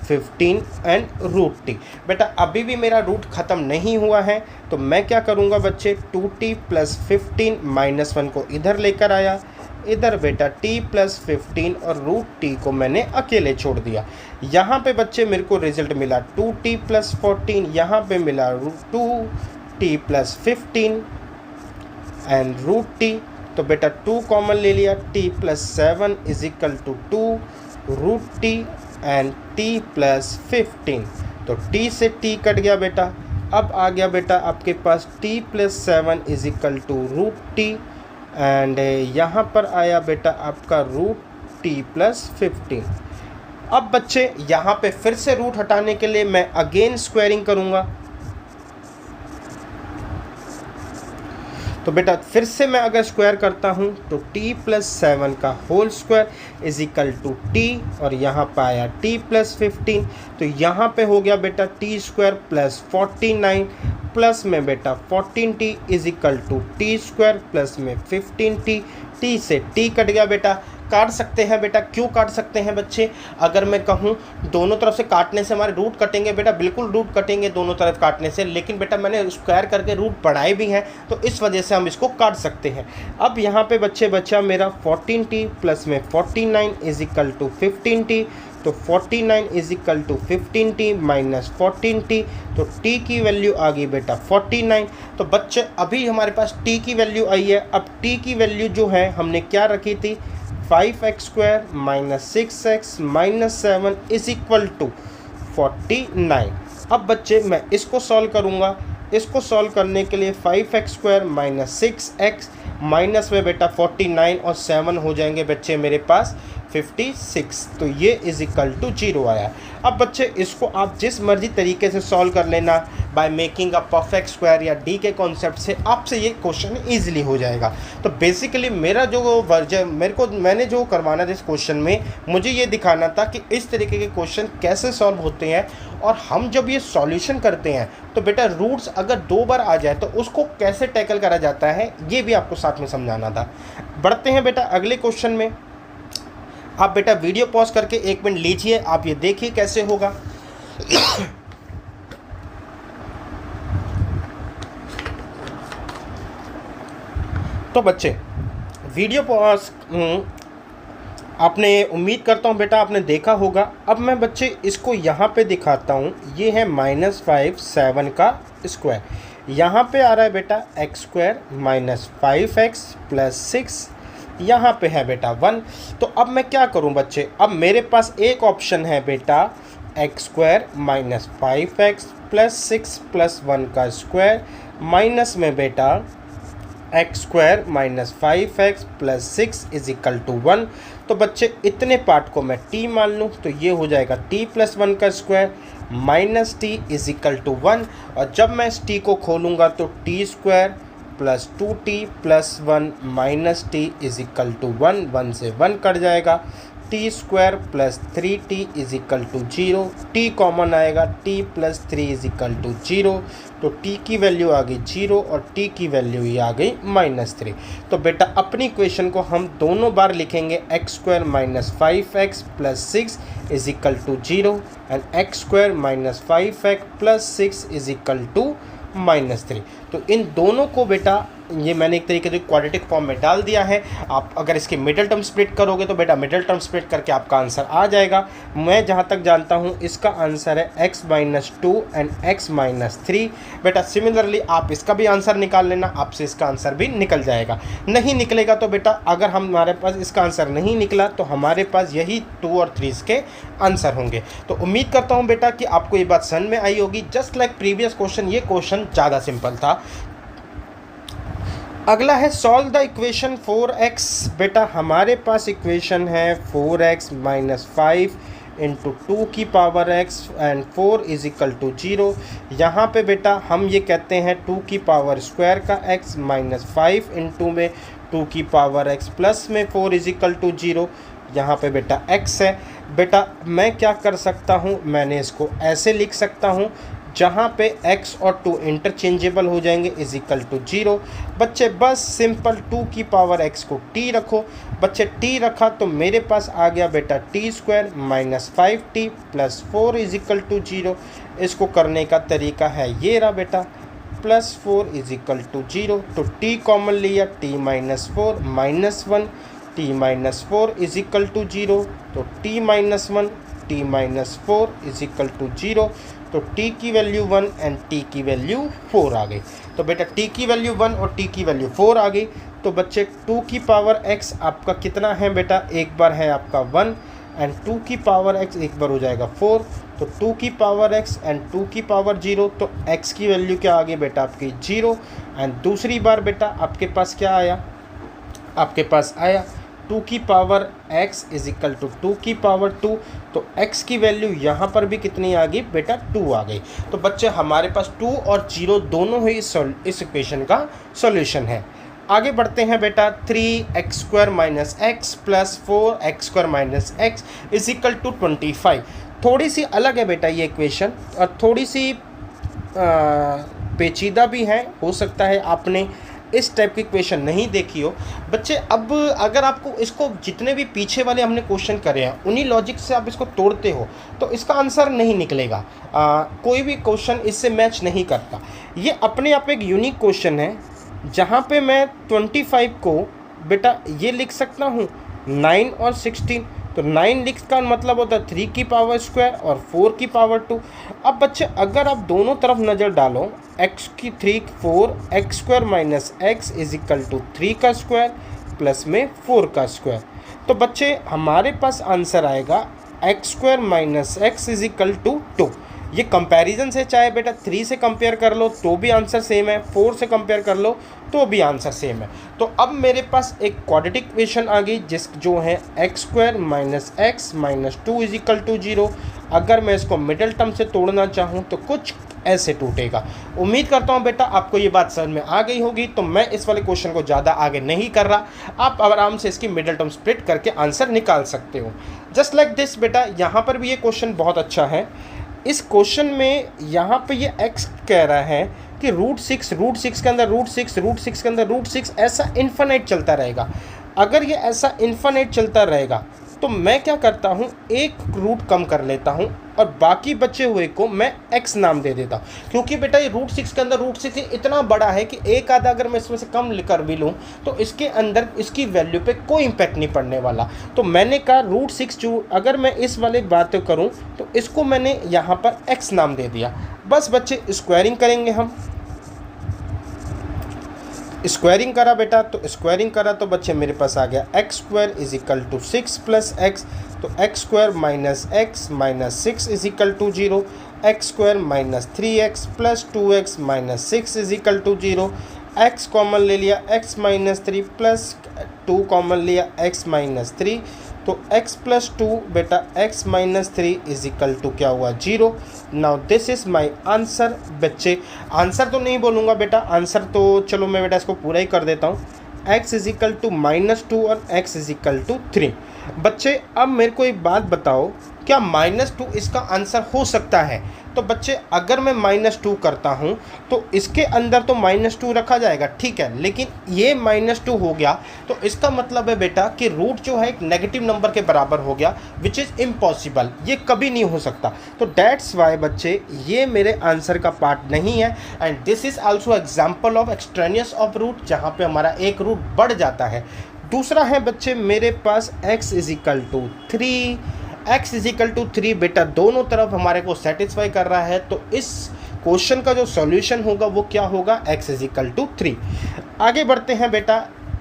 15 एंड √t। बेटा अभी भी मेरा रूट ख़त्म नहीं हुआ है, तो मैं क्या करूँगा बच्चे 2t प्लस 15 माइनस 1 को इधर लेकर आया, इधर बेटा t प्लस 15 और √t को मैंने अकेले छोड़ दिया। यहाँ पे बच्चे मेरे को रिजल्ट मिला 2t प्लस 14, यहाँ पे मिला 2t प्लस 15 एंड √t। तो बेटा 2 कॉमन ले लिया, t plus 7 is equal to 2 √t and t plus 15। तो t से t कट गया बेटा। अब आ गया बेटा आपके पास t plus 7 is equal to √t, and यहाँ पर आया बेटा आपका √t प्लस 15। अब बच्चे यहाँ पे फिर से रूट हटाने के लिए मैं अगेन स्क्वायरिंग करूँगा। तो बेटा फिर से मैं अगर स्क्वायर करता हूँ तो t प्लस 7 का whole square is equal to t, और यहाँ पर आया t प्लस 15। तो यहाँ पे हो गया बेटा t स्क्वायर प्लस 49 प्लस में बेटा 14t is equal to t square plus में 15t। t से t कट गया बेटा। काट सकते हैं बेटा, क्यों काट सकते हैं बच्चे, अगर मैं कहूँ दोनों तरफ से काटने से हमारे रूट कटेंगे बेटा, बिल्कुल रूट कटेंगे दोनों तरफ काटने से, लेकिन बेटा मैंने स्क्वायर करके रूट बढ़ाए भी हैं तो इस वजह से हम इसको काट सकते हैं। अब यहाँ पे बच्चे बचा मेरा 14t प्लस में 49 इज इक्वल टू 15t, तो 49 is equal to 15t minus 14t, तो t की वैल्यू आ गई बेटा 49। तो बच्चे अभी हमारे पास t की वैल्यू आई है। अब t की वैल्यू जो है हमने क्या रखी थी, 5x² minus 6x minus 7 is equal to 49। अब बच्चे मैं इसको सॉल्व करूँगा। इसको सॉल्व करने के लिए 5x² माइनस 6x माइनस में बेटा 49 और 7 हो जाएंगे बच्चे मेरे पास 56, तो ये इज इक्वल टू 0 आया। अब बच्चे इसको आप जिस मर्जी तरीके से सॉल्व कर लेना, by making a perfect square या डी के कॉन्सेप्ट से आपसे ये क्वेश्चन इजीली हो जाएगा। तो बेसिकली मेरा जो मैंने जो करवाना था इस क्वेश्चन में, मुझे ये दिखाना था कि इस तरीके के क्वेश्चन कैसे सॉल्व होते हैं, और हम जब ये सॉल्यूशन करते हैं तो बेटा रूट्स अगर 2 बार आ जाए तो उसको कैसे टैकल करा जाता है, ये भी आपको साथ में समझाना था। बढ़ते हैं बेटा अगले क्वेश्चन में। आप बेटा वीडियो पॉज करके 1 मिनट लीजिए, आप ये देखिए कैसे होगा। तो बच्चे वीडियो पॉज आपने, उम्मीद करता हूँ बेटा आपने देखा होगा। अब मैं बच्चे इसको यहाँ पे दिखाता हूँ। ये है -5 7 का स्क्वायर, यहाँ पे आ रहा है बेटा x² माइनस 5x प्लस 6, यहाँ पे है बेटा 1। तो अब मैं क्या करूँ बच्चे, अब मेरे पास एक ऑप्शन है बेटा x² minus 5x plus 6 plus 1 का स्क्वायर माइनस में बेटा x² minus 5x plus 6 is equal to 1। तो बच्चे इतने पार्ट को मैं t मान लूँ, तो ये हो जाएगा t प्लस 1 का square minus t is equal to 1। और जब मैं इस t को खोलूँगा तो t² plus 2t plus 1 minus t is equal to 1, 1 से 1 कट जाएगा। t² plus 3t is equal to 0, t common आएगा, t plus 3 is equal to 0, तो t की वैल्यू आ गई 0 और t की वैल्यू ही आ गई -3। तो बेटा अपनी इक्वेशन को हम दोनों बार लिखेंगे, x² minus 5x plus 6 is equal to 0 and x² minus 5x plus 6 is equal to -3। तो इन दोनों को बेटा ये मैंने एक तरीके से क्वाड्रेटिक फॉर्म में डाल दिया है। आप अगर इसके मिडिल टर्म स्प्लिट करोगे तो बेटा मिडिल टर्म स्प्लिट करके आपका आंसर आ जाएगा। मैं जहाँ तक जानता हूँ इसका आंसर है x-2 एंड x-3। बेटा सिमिलरली आप इसका भी आंसर निकाल लेना, आपसे इसका आंसर भी निकल जाएगा। नहीं निकलेगा तो बेटा अगर हमारे पास इसका आंसर नहीं निकला तो हमारे पास यही 2 और 3 के आंसर होंगे। तो उम्मीद करता हूँ बेटा कि आपको ये बात समझ में आई होगी। जस्ट लाइक प्रीवियस क्वेश्चन, ये क्वेश्चन ज़्यादा सिंपल था। अगला है सॉल्व द इक्वेशन 4x। बेटा हमारे पास इक्वेशन है 4x माइनस 5 इंटू 2 की power x and 4 is equal to 0। यहाँ पे बेटा हम ये कहते हैं 2 की पावर स्क्वायर का x माइनस 5 इंटू में 2 की पावर x प्लस में 4 इज इक्वल टू 0। यहाँ पे बेटा x है। बेटा मैं क्या कर सकता हूँ, मैंने इसको ऐसे लिख सकता हूँ जहाँ पे x और 2 इंटरचेंजेबल हो जाएंगे इज इक्वल टू 0। बच्चे बस सिंपल 2 की पावर x को t रखो। बच्चे t रखा तो मेरे पास आ गया बेटा t² minus 5t plus 4 is equal to 0। इसको करने का तरीका है ये रहा बेटा, प्लस 4 इज इक्वल टू 0। तो t कॉमन लिया, t minus 4 minus 1, t minus 4 is equal to 0। तो t minus 1, t minus 4 is equal to 0। तो t की वैल्यू 1 एंड t की वैल्यू 4 आ गई। तो बेटा t की वैल्यू 1 और t की वैल्यू 4 आ गई। तो बच्चे 2 की पावर x आपका कितना है बेटा, एक बार है आपका 1 एंड 2 की पावर x एक बार हो जाएगा 4। तो 2 की पावर x एंड 2 की पावर 0, तो x की वैल्यू क्या आ गई बेटा आपकी 0। एंड दूसरी बार बेटा आपके पास क्या आया, आपके पास आया 2 की power x is equal to 2 की पावर 2। तो x की वैल्यू यहाँ पर भी कितनी आ गई बेटा 2 आ गई। तो बच्चे हमारे पास 2 और 0 दोनों ही इस इक्वेशन का सॉल्यूशन है। आगे बढ़ते हैं बेटा 3x² minus x plus 4x² minus x is equal to 25। थोड़ी सी अलग है बेटा ये इक्वेशन और थोड़ी सी पेचीदा भी है। हो सकता है आपने इस टाइप की क्वेश्चन नहीं देखी हो। बच्चे अब अगर आपको इसको जितने भी पीछे वाले हमने क्वेश्चन करे हैं उन्हीं लॉजिक से आप इसको तोड़ते हो तो इसका आंसर नहीं निकलेगा। कोई भी क्वेश्चन इससे मैच नहीं करता। ये अपने आप एक यूनिक क्वेश्चन है जहाँ पे मैं 25 को बेटा ये लिख सकता हूँ 9 और 16। तो 9 लिख का मतलब होता है 3 की पावर स्क्वायर और 4 की पावर 2। अब बच्चे अगर आप दोनों तरफ नज़र डालो, x की 3 4 x square minus x is equal to 3 का स्क्वायर प्लस में 4 का स्क्वायर। तो बच्चे हमारे पास आंसर आएगा x square minus x is equal to 2। ये कंपैरिजन से, चाहे बेटा 3 से कंपेयर कर लो तो भी आंसर सेम है, 4 से कंपेयर कर लो तो भी आंसर सेम है। तो अब मेरे पास एक क्वाड्रेटिक इक्वेशन आ गई जिस जो है x square minus x minus 2 is equal to 0। अगर मैं इसको मिडिल टर्म से तोड़ना चाहूँ तो कुछ ऐसे टूटेगा। उम्मीद करता हूँ बेटा आपको ये बात समझ में आ गई होगी। तो मैं इस वाले क्वेश्चन को ज़्यादा आगे नहीं कर रहा, आप आराम से इसकी मिडिल टर्म स्प्लिट करके आंसर निकाल सकते हो जस्ट लाइक दिस। बेटा यहाँ पर भी ये क्वेश्चन बहुत अच्छा है। इस क्वेश्चन में यहाँ पे ये x कह रहा है कि रूट सिक्स के अंदर रूट सिक्स के अंदर रूट सिक्स, ऐसा इन्फिनिट चलता रहेगा। अगर ये ऐसा इन्फिनिट चलता रहेगा तो मैं क्या करता हूँ, एक रूट कम कर लेता हूँ और बाकी बचे हुए को मैं x नाम दे देता हूँ। क्योंकि बेटा ये रूट सिक्स के अंदर रूट सिक्स इतना बड़ा है कि एक आधा अगर मैं इसमें से कम कर भी लूँ तो इसके अंदर इसकी वैल्यू पे कोई इम्पैक्ट नहीं पड़ने वाला। तो मैंने कहा रूट सिक्स जो अगर मैं इस वाले बात करूँ तो इसको मैंने यहाँ पर x नाम दे दिया। बस बच्चे स्क्वायरिंग करेंगे हम। स्क्वायरिंग करा बेटा, तो स्क्वायरिंग करा तो बच्चे मेरे पास आ गया x square is equal to 6 plus x. तो x square minus x minus 6 is equal to 0। X square minus 3x plus 2x minus 6 is equal to 0। X common ले लिया, x माइनस 3 प्लस 2 कॉमन लिया, x minus 3। तो x plus 2 बेटा x minus 3 is equal to क्या हुआ 0। Now this is my answer. बच्चे answer तो नहीं बोलूँगा बेटा, आंसर तो चलो मैं बेटा इसको पूरा ही कर देता हूँ। x इज इक्वल टू -2 और x इज इक्वल टू 3। बच्चे अब मेरे को एक बात बताओ, क्या -2 इसका आंसर हो सकता है? तो बच्चे अगर मैं -2 करता हूँ तो इसके अंदर तो -2 रखा जाएगा, ठीक है, लेकिन ये -2 हो गया तो इसका मतलब है बेटा कि रूट जो है एक नेगेटिव नंबर के बराबर हो गया, विच इज़ इम्पॉसिबल, ये कभी नहीं हो सकता। तो डैट्स वाई बच्चे ये मेरे आंसर का पार्ट नहीं है। And this is also example of extraneous of root, जहाँ पे हमारा एक रूट बढ़ जाता है। दूसरा है बच्चे मेरे पास x is equal to 3। x is equal to 3 बेटा दोनों तरफ हमारे को सेटिस्फाई कर रहा है, तो इस क्वेश्चन का जो सॉल्यूशन होगा वो क्या होगा, x इज इक्वल टू 3। आगे बढ़ते हैं बेटा,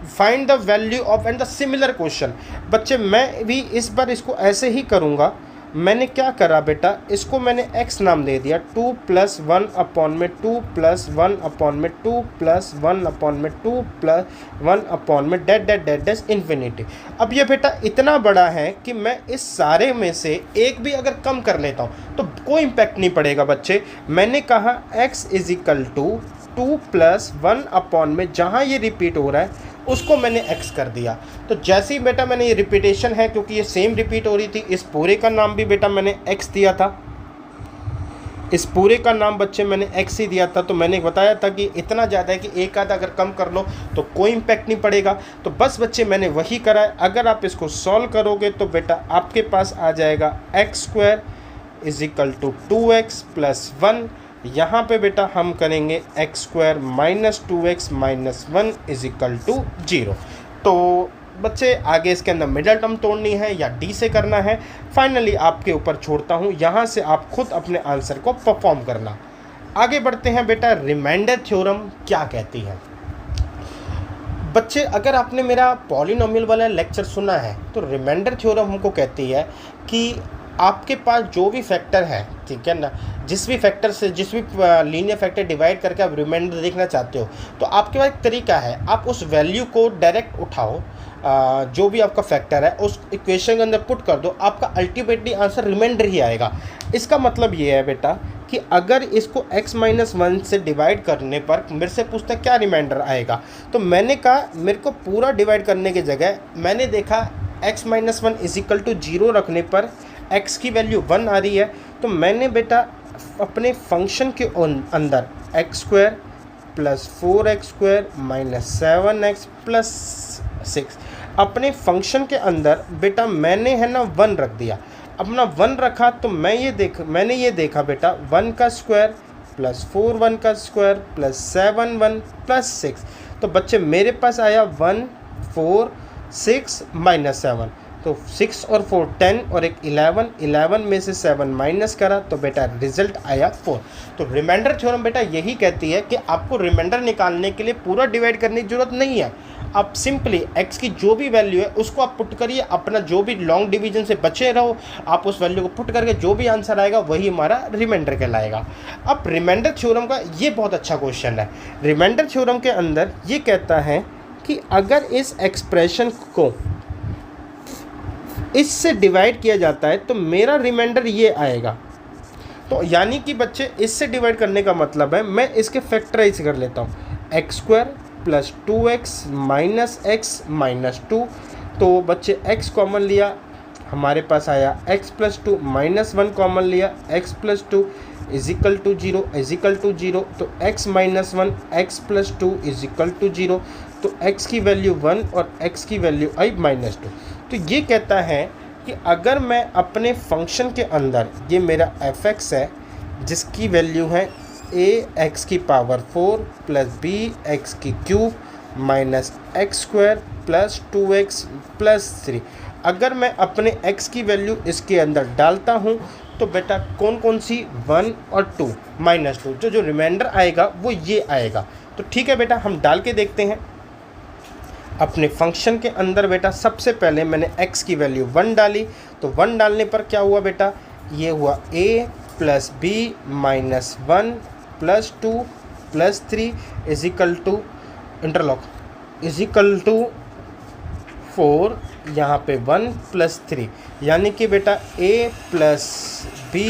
find the value of and the similar question. बच्चे मैं भी इस बार इसको ऐसे ही करूँगा। मैंने क्या करा बेटा, इसको मैंने x नाम दे दिया, 2 प्लस 1 अपॉन में 2 प्लस 1 अपॉन में 2 प्लस 1 अपॉन में 2 प्लस 1 अपॉन में dot dot dot dot infinity. अब ये बेटा इतना बड़ा है कि मैं इस सारे में से एक भी अगर कम कर लेता हूँ तो कोई इम्पैक्ट नहीं पड़ेगा। बच्चे मैंने कहा x is equal to 2 plus 1 upon में जहाँ ये रिपीट हो रहा है उसको मैंने x कर दिया। तो जैसे ही बेटा मैंने ये रिपीटेशन है, क्योंकि ये सेम रिपीट हो रही थी, इस पूरे का नाम भी बेटा मैंने x दिया था। इस पूरे का नाम बच्चे मैंने x ही दिया था। तो मैंने बताया था कि इतना ज़्यादा है कि एक आधा अगर कम कर लो तो कोई इम्पैक्ट नहीं पड़ेगा। तो बस बच्चे मैंने वही करा है। अगर आप इसको सॉल्व करोगे तो बेटा आपके पास आ जाएगा x square is equal to 2x plus 1। यहाँ पे बेटा हम करेंगे x square minus 2x minus 1 is equal to 0। तो बच्चे आगे इसके अंदर मिडल टर्म तोड़नी है या डी से करना है, फाइनली आपके ऊपर छोड़ता हूँ। यहाँ से आप खुद अपने आंसर को परफॉर्म करना। आगे बढ़ते हैं बेटा, रिमाइंडर थ्योरम क्या कहती है। बच्चे अगर आपने मेरा पॉलिनोमियल वाला लेक्चर सुना है तो रिमाइंडर थ्योरम हमको कहती है कि आपके पास जो भी फैक्टर है, ठीक है ना, जिस भी फैक्टर से जिस भी लीनियर फैक्टर डिवाइड करके आप रिमाइंडर देखना चाहते हो तो आपके पास एक तरीका है, आप उस वैल्यू को डायरेक्ट उठाओ, जो भी आपका फैक्टर है उस इक्वेशन के अंदर पुट कर दो, आपका अल्टीमेटली आंसर रिमाइंडर ही आएगा। इसका मतलब ये है बेटा कि अगर इसको x माइनस 1 से डिवाइड करने पर मेरे से पूछता है क्या रिमाइंडर आएगा, तो मैंने कहा मेरे को पूरा डिवाइड करने की जगह मैंने देखा x minus 1 is equal to 0 रखने पर x की वैल्यू 1 आ रही है, तो मैंने बेटा अपने फंक्शन के अंदर x square plus 4x square minus 7x plus 6 अपने फंक्शन के अंदर बेटा मैंने है ना 1 रख दिया। अपना 1 रखा तो मैंने ये देखा बेटा 1 का स्क्वायर प्लस 4 1 का स्क्वायर प्लस 7 1 प्लस 6। तो बच्चे मेरे पास आया 1 4 6 माइनस 7। तो 6 और 4 10 और एक 11 में से 7 माइनस करा तो बेटा रिजल्ट आया 4। तो रिमाइंडर थ्योरम बेटा यही कहती है कि आपको रिमाइंडर निकालने के लिए पूरा डिवाइड करने की जरूरत नहीं है। आप सिंपली x की जो भी वैल्यू है उसको आप पुट करिए, अपना जो भी लॉन्ग डिवीजन से बचे रहो, आप उस वैल्यू को पुट करके जो भी आंसर आएगा वही हमारा रिमाइंडर कहलाएगा। अब रिमाइंडर थ्योरम का ये बहुत अच्छा क्वेश्चन है। रिमाइंडर थ्योरम के अंदर ये कहता है कि अगर इस एक्सप्रेशन को इससे डिवाइड किया जाता है तो मेरा रिमाइंडर ये आएगा। तो यानी कि बच्चे इससे डिवाइड करने का मतलब है मैं इसके फैक्टराइज कर लेता हूँ, x square plus 2x minus x minus 2। तो बच्चे x कॉमन लिया, हमारे पास आया x प्लस 2 माइनस 1 कॉमन लिया, x plus 2 is equal to 0 is equal to 0। तो x minus 1 x plus 2 is equal to 0। तो x की वैल्यू 1 और x की वैल्यू आई माइनस 2। तो ये कहता है कि अगर मैं अपने फंक्शन के अंदर, ये मेरा f(x) है जिसकी वैल्यू है ax की पावर 4 प्लस bx की cube minus x square plus 2x plus 3, अगर मैं अपने x की वैल्यू इसके अंदर डालता हूँ तो बेटा कौन कौन सी 1 और 2 माइनस 2, जो रिमाइंडर आएगा वो ये आएगा। तो ठीक है बेटा, हम डाल के देखते हैं अपने फंक्शन के अंदर। बेटा सबसे पहले मैंने x की वैल्यू 1 डाली, तो 1 डालने पर क्या हुआ बेटा, ये हुआ a plus b minus 1 plus 2 plus 3 is equal to interlock is equal to 4, यहाँ पे 1 प्लस 3, यानी कि बेटा a प्लस b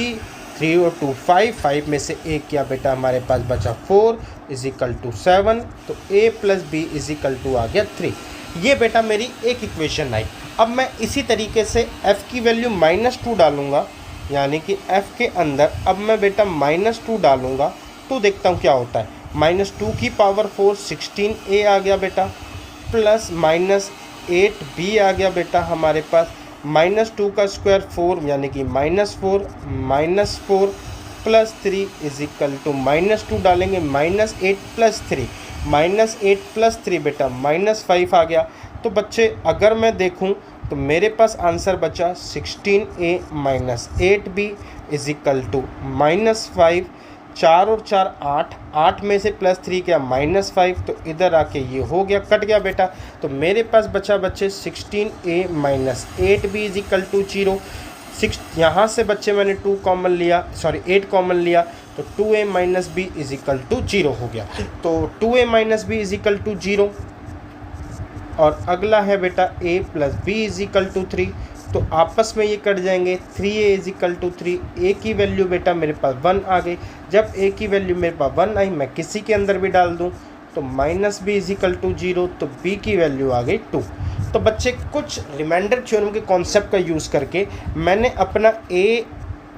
3 और 2 5 में से एक किया बेटा हमारे पास बचा 4 इजिकल टू 7। तो a plus b is equal to आ गया 3। ये बेटा मेरी एक इक्वेशन आई। अब मैं इसी तरीके से f की वैल्यू -2 डालूंगा, यानी कि f के अंदर अब मैं बेटा -2 डालूंगा तो देखता हूँ क्या होता है। -2 की पावर 4 16a आ गया बेटा, प्लस -8b आ गया बेटा हमारे पास, -2 का स्क्वायर 4 यानी कि -4 प्लस 3 इजिकल टू -2 डालेंगे -8 प्लस 3 -8 प्लस 3 बेटा -5 आ गया। तो बच्चे अगर मैं देखूं तो मेरे पास आंसर बचा 16a minus 8b is equal to -5। 4 और 4 8 में से प्लस 3 क्या -5, तो इधर आके ये हो गया, कट गया बेटा। तो मेरे पास बचा बच्चे 16a minus 8b is equal to 0। यहाँ से बच्चे मैंने 8 कॉमन लिया, तो 2a minus b is equal to 0 हो गया। तो 2a minus b is equal to 0, और अगला है बेटा a plus b is equal to 3। तो आपस में ये कट जाएंगे, 3a इजिकल टू 3, a की वैल्यू बेटा मेरे पास 1 आ गई। जब a की वैल्यू मेरे पास 1 आई, मैं किसी के अंदर भी डाल दूँ तो माइनस b इजिकल टू 0, तो b की वैल्यू आ गई 2। तो बच्चे कुछ रिमाइंडर थ्योरम के कॉन्सेप्ट का यूज़ करके मैंने अपना a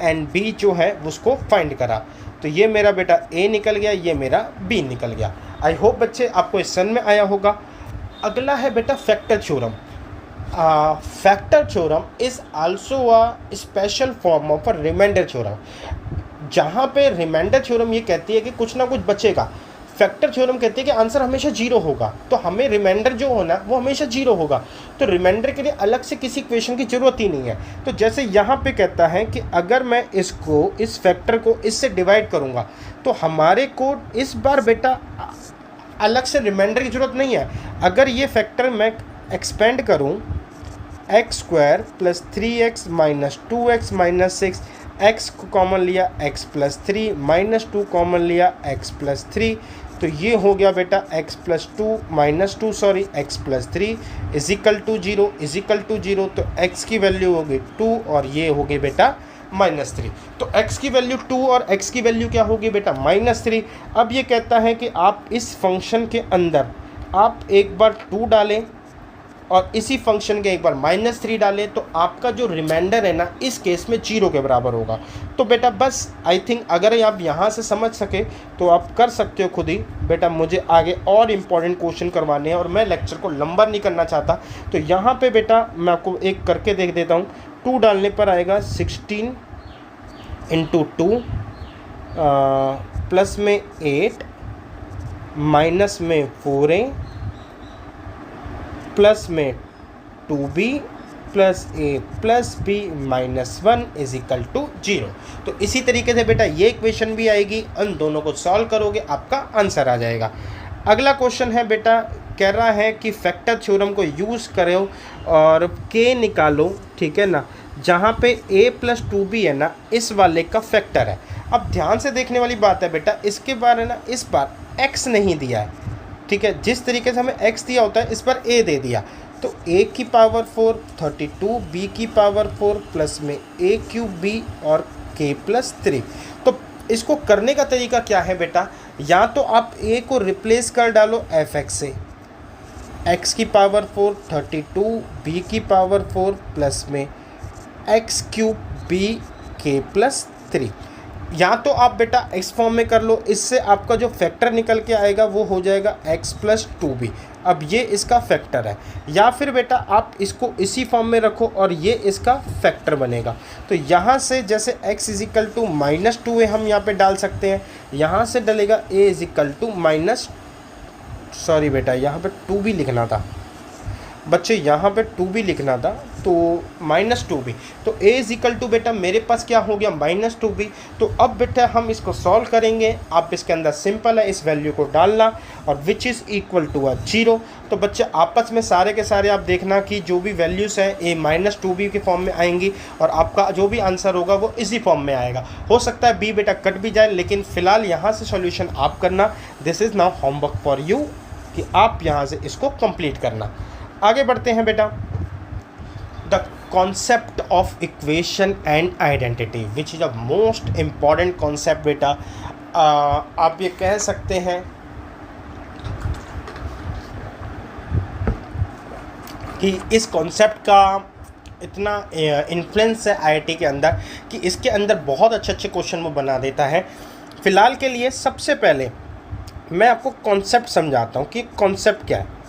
एंड b जो है उसको फाइंड करा। तो ये मेरा बेटा a निकल गया, ये मेरा b निकल गया। आई होप बच्चे आपको इस समझ में आया होगा। अगला है बेटा factor theorem. Factor theorem is also a special form of a remainder theorem, जहाँ पे रिमाइंडर थ्योरम ये कहती है कि कुछ ना कुछ बचेगा। फैक्टर थ्योरम कहती है कि आंसर हमेशा 0 होगा, तो हमें रिमाइंडर जो होना वो हमेशा 0 होगा। तो रिमाइंडर के लिए अलग से किसी इक्वेशन की ज़रूरत ही नहीं है। तो जैसे यहाँ पे कहता है कि अगर मैं इस फैक्टर को इससे डिवाइड करूँगा तो हमारे को इस बार बेटा अलग से रिमाइंडर की ज़रूरत नहीं है। अगर ये फैक्टर मैं एक्सपेंड करूँ, x square plus 3x minus 2x minus 6, x को कॉमन लिया x प्लस 3 माइनस 2 कॉमन लिया x प्लस 3, तो ये हो गया बेटा x plus 2 minus 2 x plus 3 is equal to 0। तो x की वैल्यू होगी 2 और ये हो गई बेटा -3। तो x की वैल्यू 2 और x की वैल्यू क्या होगी बेटा -3। अब ये कहता है कि आप इस फंक्शन के अंदर आप एक बार 2 डालें और इसी फंक्शन के एक बार -3 डालें, तो आपका जो रिमाइंडर है ना इस केस में 0 के बराबर होगा। तो बेटा बस आई थिंक अगर आप यहाँ से समझ सके तो आप कर सकते हो खुद ही। बेटा मुझे आगे और इम्पॉर्टेंट क्वेश्चन करवाने हैं और मैं लेक्चर को लंबा नहीं करना चाहता, तो यहाँ पे बेटा मैं आपको एक करके देख देता हूँ। 2 डालने पर आएगा 16 इंटू 2 प्लस में 8 माइनस में 4a प्लस में 2b plus a plus b minus 1 is equal to 0। तो इसी तरीके से बेटा ये इक्वेशन भी आएगी, उन दोनों को सॉल्व करोगे आपका आंसर आ जाएगा। अगला क्वेश्चन है बेटा, कह रहा है कि फैक्टर थ्योरम को यूज़ करो और के निकालो, ठीक है ना, जहाँ पे a प्लस 2b है ना, इस वाले का फैक्टर है। अब ध्यान से देखने वाली बात है बेटा, इसके बारे ना इस बार x नहीं दिया है, ठीक है, जिस तरीके से हमें x दिया होता है इस पर a दे दिया, तो a की पावर 4 32, b की पावर 4 प्लस में a क्यूब b और k प्लस 3। तो इसको करने का तरीका क्या है बेटा, या तो आप a को रिप्लेस कर डालो fx से, x की पावर 4 32, b की पावर 4 प्लस में x cube b k plus 3। या तो आप बेटा इस फॉर्म में कर लो, इससे आपका जो फैक्टर निकल के आएगा वो हो जाएगा x प्लस 2b। अब ये इसका फैक्टर है। या फिर बेटा आप इसको इसी फॉर्म में रखो और ये इसका फैक्टर बनेगा। तो यहाँ से जैसे x is equal to minus 2a हम यहाँ पे डाल सकते हैं, यहाँ से डलेगा a is equal to minus, sorry बेटा यहाँ पे 2b लिखना था बच्चे, यहाँ पे 2b लिखना था, तो माइनस 2b। तो a इज इक्वल टू बेटा मेरे पास क्या हो गया माइनस 2b। तो अब बेटा हम इसको सॉल्व करेंगे, आप इसके अंदर सिंपल है इस वैल्यू को डालना और विच इज़ इक्वल टू 0। तो बच्चे आपस में सारे के सारे आप देखना कि जो भी वैल्यूज़ हैं a माइनस 2b के फॉर्म में आएंगी और आपका जो भी आंसर होगा वो इसी फॉर्म में आएगा। हो सकता है b बेटा कट भी जाए, लेकिन फ़िलहाल यहाँ से सॉल्यूशन आप करना। This is now homework for you कि आप यहाँ से इसको कंप्लीट करना। आगे बढ़ते हैं बेटा, the concept of equation and identity which is a most important concept बेटा। आप ये कह सकते हैं कि इस कॉन्सेप्ट का इतना इन्फ्लुएंस है आईआईटी के अंदर कि इसके अंदर बहुत अच्छे अच्छे क्वेश्चन वो बना देता है। फ़िलहाल के लिए सबसे पहले मैं आपको कॉन्सेप्ट समझाता हूँ कि कॉन्सेप्ट क्या है।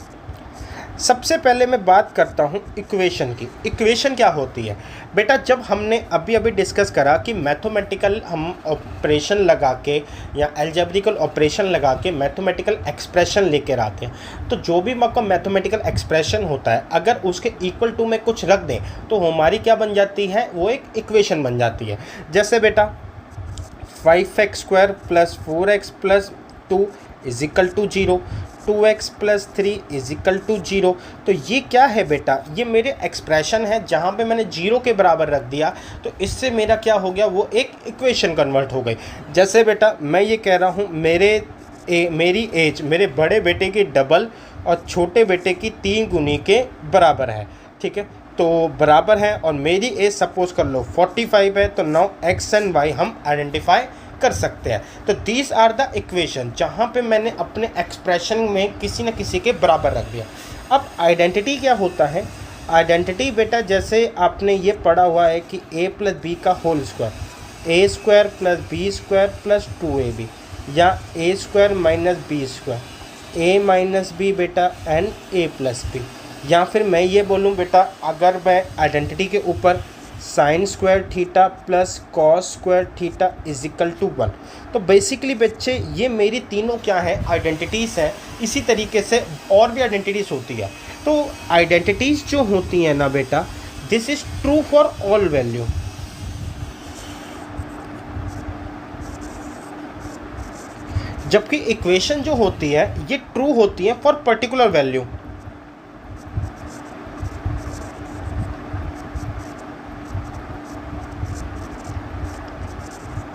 सबसे पहले मैं बात करता हूँ इक्वेशन की। इक्वेशन क्या होती है बेटा, जब हमने अभी अभी डिस्कस करा कि मैथमेटिकल हम ऑपरेशन लगा के या अलजेब्रिकल ऑपरेशन लगा के मैथमेटिकल एक्सप्रेशन लेकर आते हैं, तो जो भी आपका मैथमेटिकल एक्सप्रेशन होता है अगर उसके इक्वल टू में कुछ रख दें तो हमारी क्या बन जाती है, वो एक इक्वेशन बन जाती है। जैसे बेटा 5x² plus 4x plus 2 is equal to 0, 2x plus 3 is equal to 0। तो ये क्या है बेटा, ये मेरे एक्सप्रेशन है जहाँ पे मैंने 0 के बराबर रख दिया, तो इससे मेरा क्या हो गया, वो एक इक्वेशन कन्वर्ट हो गई। जैसे बेटा मैं ये कह रहा हूँ मेरी एज मेरे बड़े बेटे की डबल और छोटे बेटे की 3 गुनी के बराबर है, ठीक है, तो बराबर है, और मेरी एज सपोज कर लो 45 है। तो नाउ x एंड y हम आइडेंटिफाई कर सकते हैं। तो दीज आर द इक्वेशन जहाँ पे मैंने अपने एक्सप्रेशन में किसी न किसी के बराबर रख दिया। अब आइडेंटिटी क्या होता है, आइडेंटिटी बेटा जैसे आपने ये पढ़ा हुआ है कि a प्लस बी का whole square, a square plus b square plus 2ab, या a square minus b square, a minus b बेटा एंड a प्लस बी। या फिर मैं ये बोलूँ बेटा, अगर मैं आइडेंटिटी के ऊपर sine square theta plus cos square theta is equal to 1, तो बेसिकली बच्चे ये मेरी तीनों क्या है, आइडेंटिटीज़ हैं। इसी तरीके से और भी आइडेंटिटीज़ होती है। तो आइडेंटिटीज़ जो होती हैं ना बेटा, this is true for all value. जबकि इक्वेशन जो होती है ये ट्रू होती है फॉर पर्टिकुलर वैल्यू।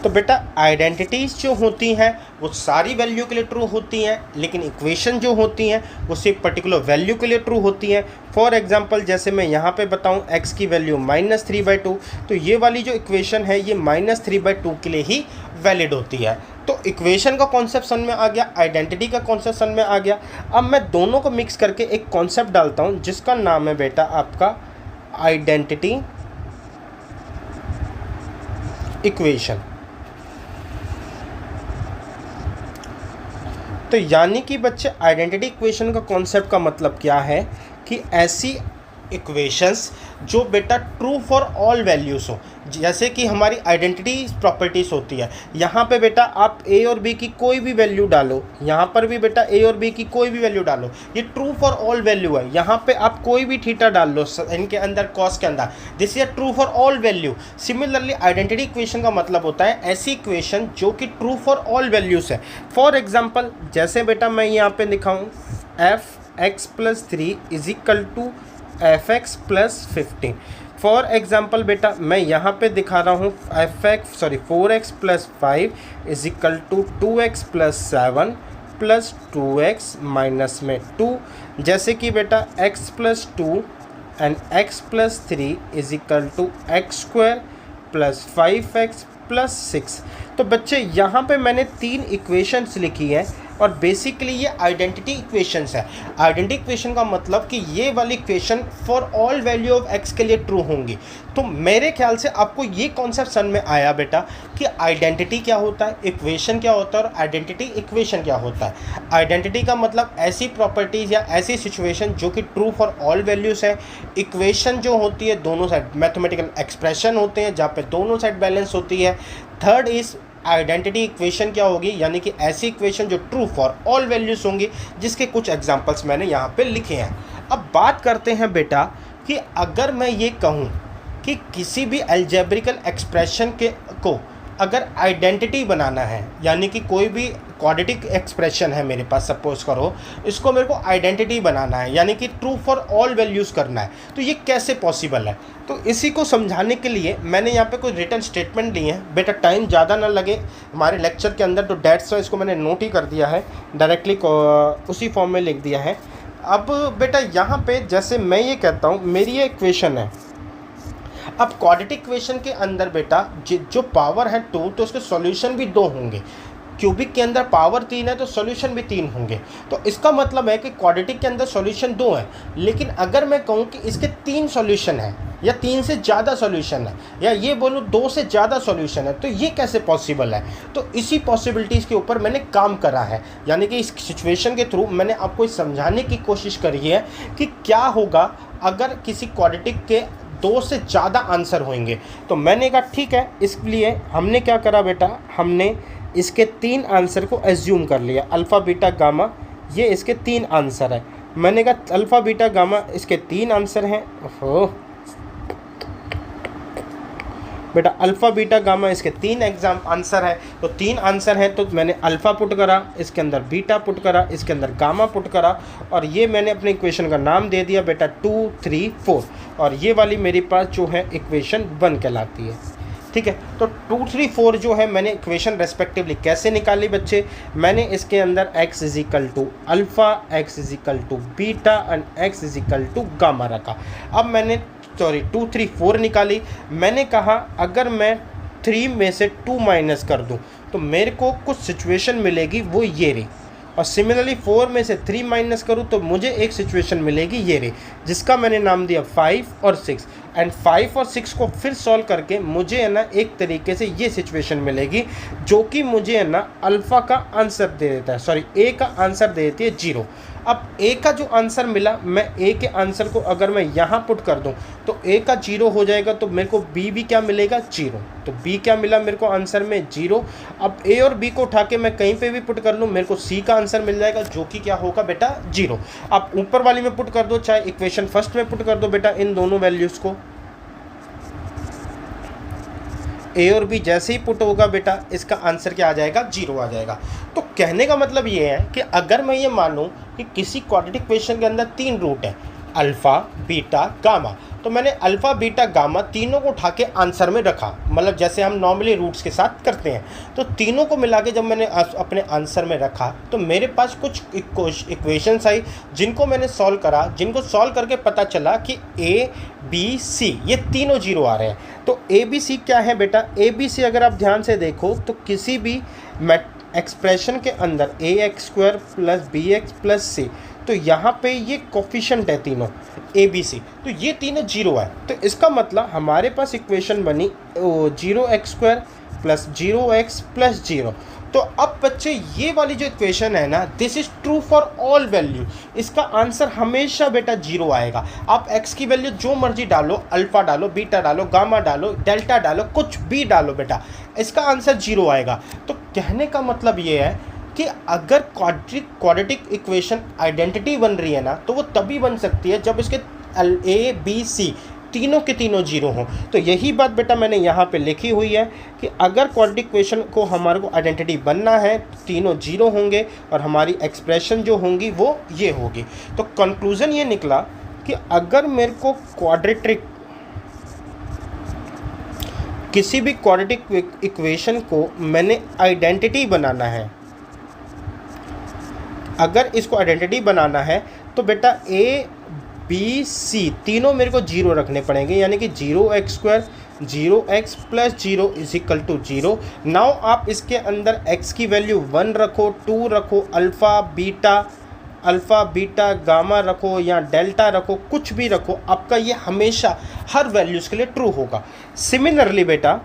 तो बेटा आइडेंटिटीज़ जो होती हैं वो सारी वैल्यू के लिए ट्रू होती हैं, लेकिन इक्वेशन जो होती हैं वो सिर्फ पर्टिकुलर वैल्यू के लिए ट्रू होती हैं। फॉर एग्जांपल जैसे मैं यहाँ पे बताऊँ x की वैल्यू -3/2, तो ये वाली जो इक्वेशन है ये -3/2 के लिए ही वैलिड होती है। तो इक्वेशन का कॉन्सेप्ट समझ में आ गया, आइडेंटिटी का कॉन्सेप्ट समझ में आ गया। अब मैं दोनों को मिक्स करके एक कॉन्सेप्ट डालता हूँ जिसका नाम है बेटा आपका आइडेंटिटी इक्वेशन। तो यानी कि बच्चे आइडेंटिटी इक्वेशन का कॉन्सेप्ट का मतलब क्या है कि ऐसी इक्वेशंस जो बेटा ट्रू फॉर ऑल वैल्यूज़ हो, जैसे कि हमारी आइडेंटिटी प्रॉपर्टीज़ होती है। यहाँ पे बेटा आप ए और बी की कोई भी वैल्यू डालो, यहाँ पर भी बेटा ए और बी की कोई भी वैल्यू डालो, ये ट्रू फॉर ऑल वैल्यू है। यहाँ पे आप कोई भी थीटा डाल लो इनके अंदर, कॉस के अंदर, this is true for all value. Similarly identity equation का मतलब होता है ऐसी इक्वेशन जो कि ट्रू फॉर ऑल वैल्यूज़ है। फॉर एग्जाम्पल जैसे बेटा मैं यहाँ पे दिखाऊँ f x plus 3 is equal to f x plus 15। For example बेटा मैं यहाँ पे दिखा रहा हूँ four x plus 5 is equal to 2x plus 7 plus 2x minus में 2। जैसे कि बेटा x plus 2 and x plus 3 is equal to x square plus 5x plus 6। तो बच्चे यहाँ पे मैंने 3 इक्वेशंस लिखी हैं और बेसिकली ये आइडेंटिटी इक्वेशंस है। आइडेंटिटी इक्वेशन का मतलब कि ये वाली equation for all value of x के लिए ट्रू होंगी। तो मेरे ख्याल से आपको ये कॉन्सेप्ट समझ में आया बेटा कि आइडेंटिटी क्या होता है, इक्वेशन क्या होता है और आइडेंटिटी इक्वेशन क्या होता है। आइडेंटिटी का मतलब ऐसी प्रॉपर्टीज़ या ऐसी सिचुएशन जो कि ट्रू फॉर ऑल वैल्यूज़ है। इक्वेशन जो होती है दोनों साइड मैथमेटिकल एक्सप्रेशन होते हैं जहाँ पे दोनों साइड बैलेंस होती है। थर्ड इज़ आइडेंटिटी इक्वेशन क्या होगी, यानी कि ऐसी इक्वेशन जो ट्रू फॉर ऑल वैल्यूज होंगी, जिसके कुछ एग्जांपल्स मैंने यहाँ पे लिखे हैं। अब बात करते हैं बेटा कि अगर मैं ये कहूँ कि किसी भी अलजेब्रिकल एक्सप्रेशन को अगर आइडेंटिटी बनाना है, यानी कि कोई भी क्वाड्रेटिक एक्सप्रेशन है मेरे पास, सपोज करो इसको मेरे को आइडेंटिटी बनाना है, यानी कि ट्रू फॉर ऑल वैल्यूज़ करना है, तो ये कैसे पॉसिबल है। तो इसी को समझाने के लिए मैंने यहाँ पे कोई रिटन स्टेटमेंट ली है। बेटा टाइम ज़्यादा ना लगे हमारे लेक्चर के अंदर, तो डेट्स इसको मैंने नोट ही कर दिया है, डायरेक्टली उसी फॉर्म में लिख दिया है। अब बेटा यहाँ पे जैसे मैं ये कहता हूँ मेरी ये इक्वेशन है। अब क्वाड्रेटिक इक्वेशन के अंदर बेटा जो पावर है 2, तो उसके सॉल्यूशन भी 2 होंगे। क्यूबिक के अंदर पावर 3 है तो सॉल्यूशन भी 3 होंगे। तो इसका मतलब है कि क्वाड्रेटिक के अंदर सॉल्यूशन 2 है, लेकिन अगर मैं कहूँ कि इसके 3 सॉल्यूशन है या 3 से ज़्यादा सॉल्यूशन है, या ये बोलूँ 2 से ज़्यादा सॉल्यूशन है, तो ये कैसे पॉसिबल है। तो इसी पॉसिबिलिटीज़ के ऊपर मैंने काम करा है, यानी कि इस सिचुएशन के थ्रू मैंने आपको समझाने की कोशिश करी है कि क्या होगा अगर किसी क्वाड्रेटिक के 2 से ज़्यादा आंसर होंगे। तो मैंने कहा ठीक है, इसलिए हमने क्या करा बेटा, हमने इसके 3 आंसर को एज्यूम कर लिया, अल्फ़ा बीटा गामा, ये इसके 3 आंसर है। मैंने कहा अल्फ़ा बीटा गामा इसके 3 आंसर हैं। ओहो बेटा अल्फ़ा बीटा गामा इसके 3 आंसर है, तो 3 आंसर हैं, तो मैंने अल्फ़ा पुट करा, इसके अंदर बीटा पुट करा, इसके अंदर गामा पुट करा, और ये मैंने अपने इक्वेशन का नाम दे दिया बेटा 2, 3, 4, और ये वाली मेरे पास जो है इक्वेशन 1 कहलाती है। ठीक है, तो 2, 3, 4 जो है मैंने इक्वेशन रेस्पेक्टिवली कैसे निकाली बच्चे, मैंने इसके अंदर x is equal to alpha, x is equal to beta and x is equal to gamma रखा। अब मैंने 2, 3, 4 निकाली। मैंने कहा अगर मैं 3 में से 2 माइनस कर दूं तो मेरे को कुछ सिचुएशन मिलेगी, वो ये रही, और सिमिलरली 4 में से 3 माइनस करूं तो मुझे एक सिचुएशन मिलेगी ये रही, जिसका मैंने नाम दिया 5 और 6। एंड 5 और 6 को फिर सॉल्व करके मुझे है ना एक तरीके से ये सिचुएशन मिलेगी जो कि मुझे है ना अल्फ़ा का आंसर दे देता है, सॉरी ए का आंसर दे देती है 0। अब ए का जो आंसर मिला, मैं ए के आंसर को अगर मैं यहाँ पुट कर दूँ तो ए का 0 हो जाएगा, तो मेरे को बी भी क्या मिलेगा 0। तो बी क्या मिला मेरे को आंसर में 0। अब ए और बी को उठा के मैं कहीं पे भी पुट कर लूँ, मेरे को सी का आंसर मिल जाएगा जो कि क्या होगा बेटा 0। अब ऊपर वाली में पुट कर दो, चाहे इक्वेशन फर्स्ट में पुट कर दो बेटा इन दोनों वैल्यूज़ को, ए और बी जैसे ही पुट होगा बेटा इसका आंसर क्या आ जाएगा 0 आ जाएगा। तो कहने का मतलब ये है कि अगर मैं ये मानूं कि किसी क्वाड्रेटिक इक्वेशन के अंदर 3 रूट है, अल्फ़ा बीटा गामा, तो मैंने अल्फ़ा बीटा गामा तीनों को उठा के आंसर में रखा, मतलब जैसे हम नॉर्मली रूट्स के साथ करते हैं। तो तीनों को मिला के जब मैंने अपने आंसर में रखा तो मेरे पास कुछ इक्वेशंस आई जिनको मैंने सॉल्व करा, जिनको सॉल्व करके पता चला कि ए बी सी ये तीनों 0 आ रहे हैं। तो ए बी सी क्या है बेटा, ए बी सी अगर आप ध्यान से देखो तो किसी भी एक्सप्रेशन के अंदर ax² प्लस bx प्लस सी, तो यहाँ पे ये कोफिशिएंट है तीनों ए बी सी, तो ये तीनों 0 है। तो इसका मतलब हमारे पास इक्वेशन बनी 0x² प्लस 0x प्लस 0, तो अब बच्चे ये वाली जो इक्वेशन है ना, this is true for all value, इसका आंसर हमेशा बेटा 0 आएगा। आप x की वैल्यू जो मर्जी डालो, अल्फा डालो, बीटा डालो, गामा डालो, डेल्टा डालो, कुछ भी डालो बेटा, इसका आंसर 0 आएगा। तो कहने का मतलब ये है कि अगर क्वाड्रेटिक इक्वेशन आइडेंटिटी बन रही है ना, तो वो तभी बन सकती है जब इसके ए बी सी तीनों के तीनों 0 हों। तो यही बात बेटा मैंने यहाँ पे लिखी हुई है कि अगर क्वाड्रेटिक इक्वेशन को हमारे को आइडेंटिटी बनना है, तीनों 0 होंगे और हमारी एक्सप्रेशन जो होंगी वो ये होगी। तो कंक्लूजन ये निकला कि अगर मेरे को क्वाड्रेटिक किसी भी क्वाड्रेटिक इक्वेशन को मैंने आइडेंटिटी बनाना है, अगर इसको आइडेंटिटी बनाना है तो बेटा ए बी सी तीनों मेरे को 0 रखने पड़ेंगे, यानी कि 0x² 0x + 0 = 0। नाउ आप इसके अंदर x की वैल्यू 1 रखो, 2 रखो, अल्फ़ा बीटा गामा रखो या डेल्टा रखो, कुछ भी रखो, आपका ये हमेशा हर वैल्यूज़ के लिए ट्रू होगा। सिमिलरली बेटा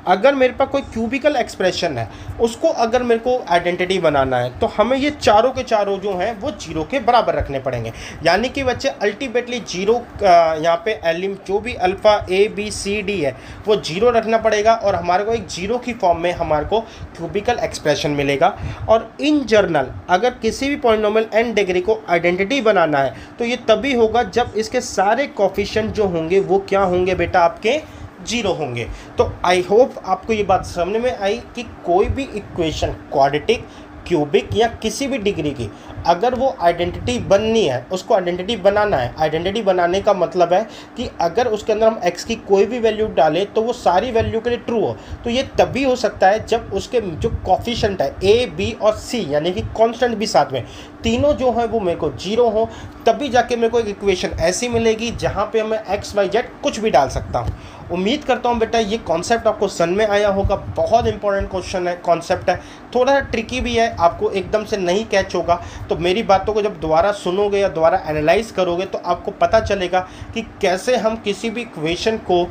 अगर मेरे पास कोई क्यूबिकल एक्सप्रेशन है, उसको अगर मेरे को आइडेंटिटी बनाना है तो हमें ये चारों के चारों जो हैं वो 0 के बराबर रखने पड़ेंगे। यानी कि बच्चे अल्टीमेटली 0 यहाँ पे एलिमेंट जो भी alpha a b c d है वो 0 रखना पड़ेगा और हमारे को एक 0 की फॉर्म में हमारे को क्यूबिकल एक्सप्रेशन मिलेगा। और इन जनरल अगर किसी भी पॉलिनोमियल n डिग्री को आइडेंटिटी बनाना है तो ये तभी होगा जब इसके सारे कोफिशिएंट जो होंगे वो क्या होंगे बेटा, आपके 0 होंगे। तो आई होप आपको ये बात समझ में आई कि कोई भी इक्वेशन क्वाड्रेटिक, क्यूबिक या किसी भी डिग्री की अगर वो आइडेंटिटी बननी है, उसको आइडेंटिटी बनाना है। आइडेंटिटी बनाने का मतलब है कि अगर उसके अंदर हम x की कोई भी वैल्यू डालें तो वो सारी वैल्यू के लिए ट्रू हो। तो ये तभी हो सकता है जब उसके जो कोफिशिएंट है a, b और c यानी कि कांस्टेंट भी साथ में तीनों जो है वो मेरे को 0 हो, तभी जाके मेरे को एक इक्वेशन ऐसी मिलेगी जहाँ पे मैं x, y, z कुछ भी डाल सकता हूँ। उम्मीद करता हूँ बेटा ये कॉन्सेप्ट आपको समझ में आया होगा। बहुत इंपॉर्टेंट क्वेश्चन है, कॉन्सेप्ट है, थोड़ा सा ट्रिकी भी है, आपको एकदम से नहीं कैच होगा। तो मेरी बातों को जब दोबारा सुनोगे या दोबारा एनालाइज करोगे तो आपको पता चलेगा कि कैसे हम किसी भी इक्वेशन को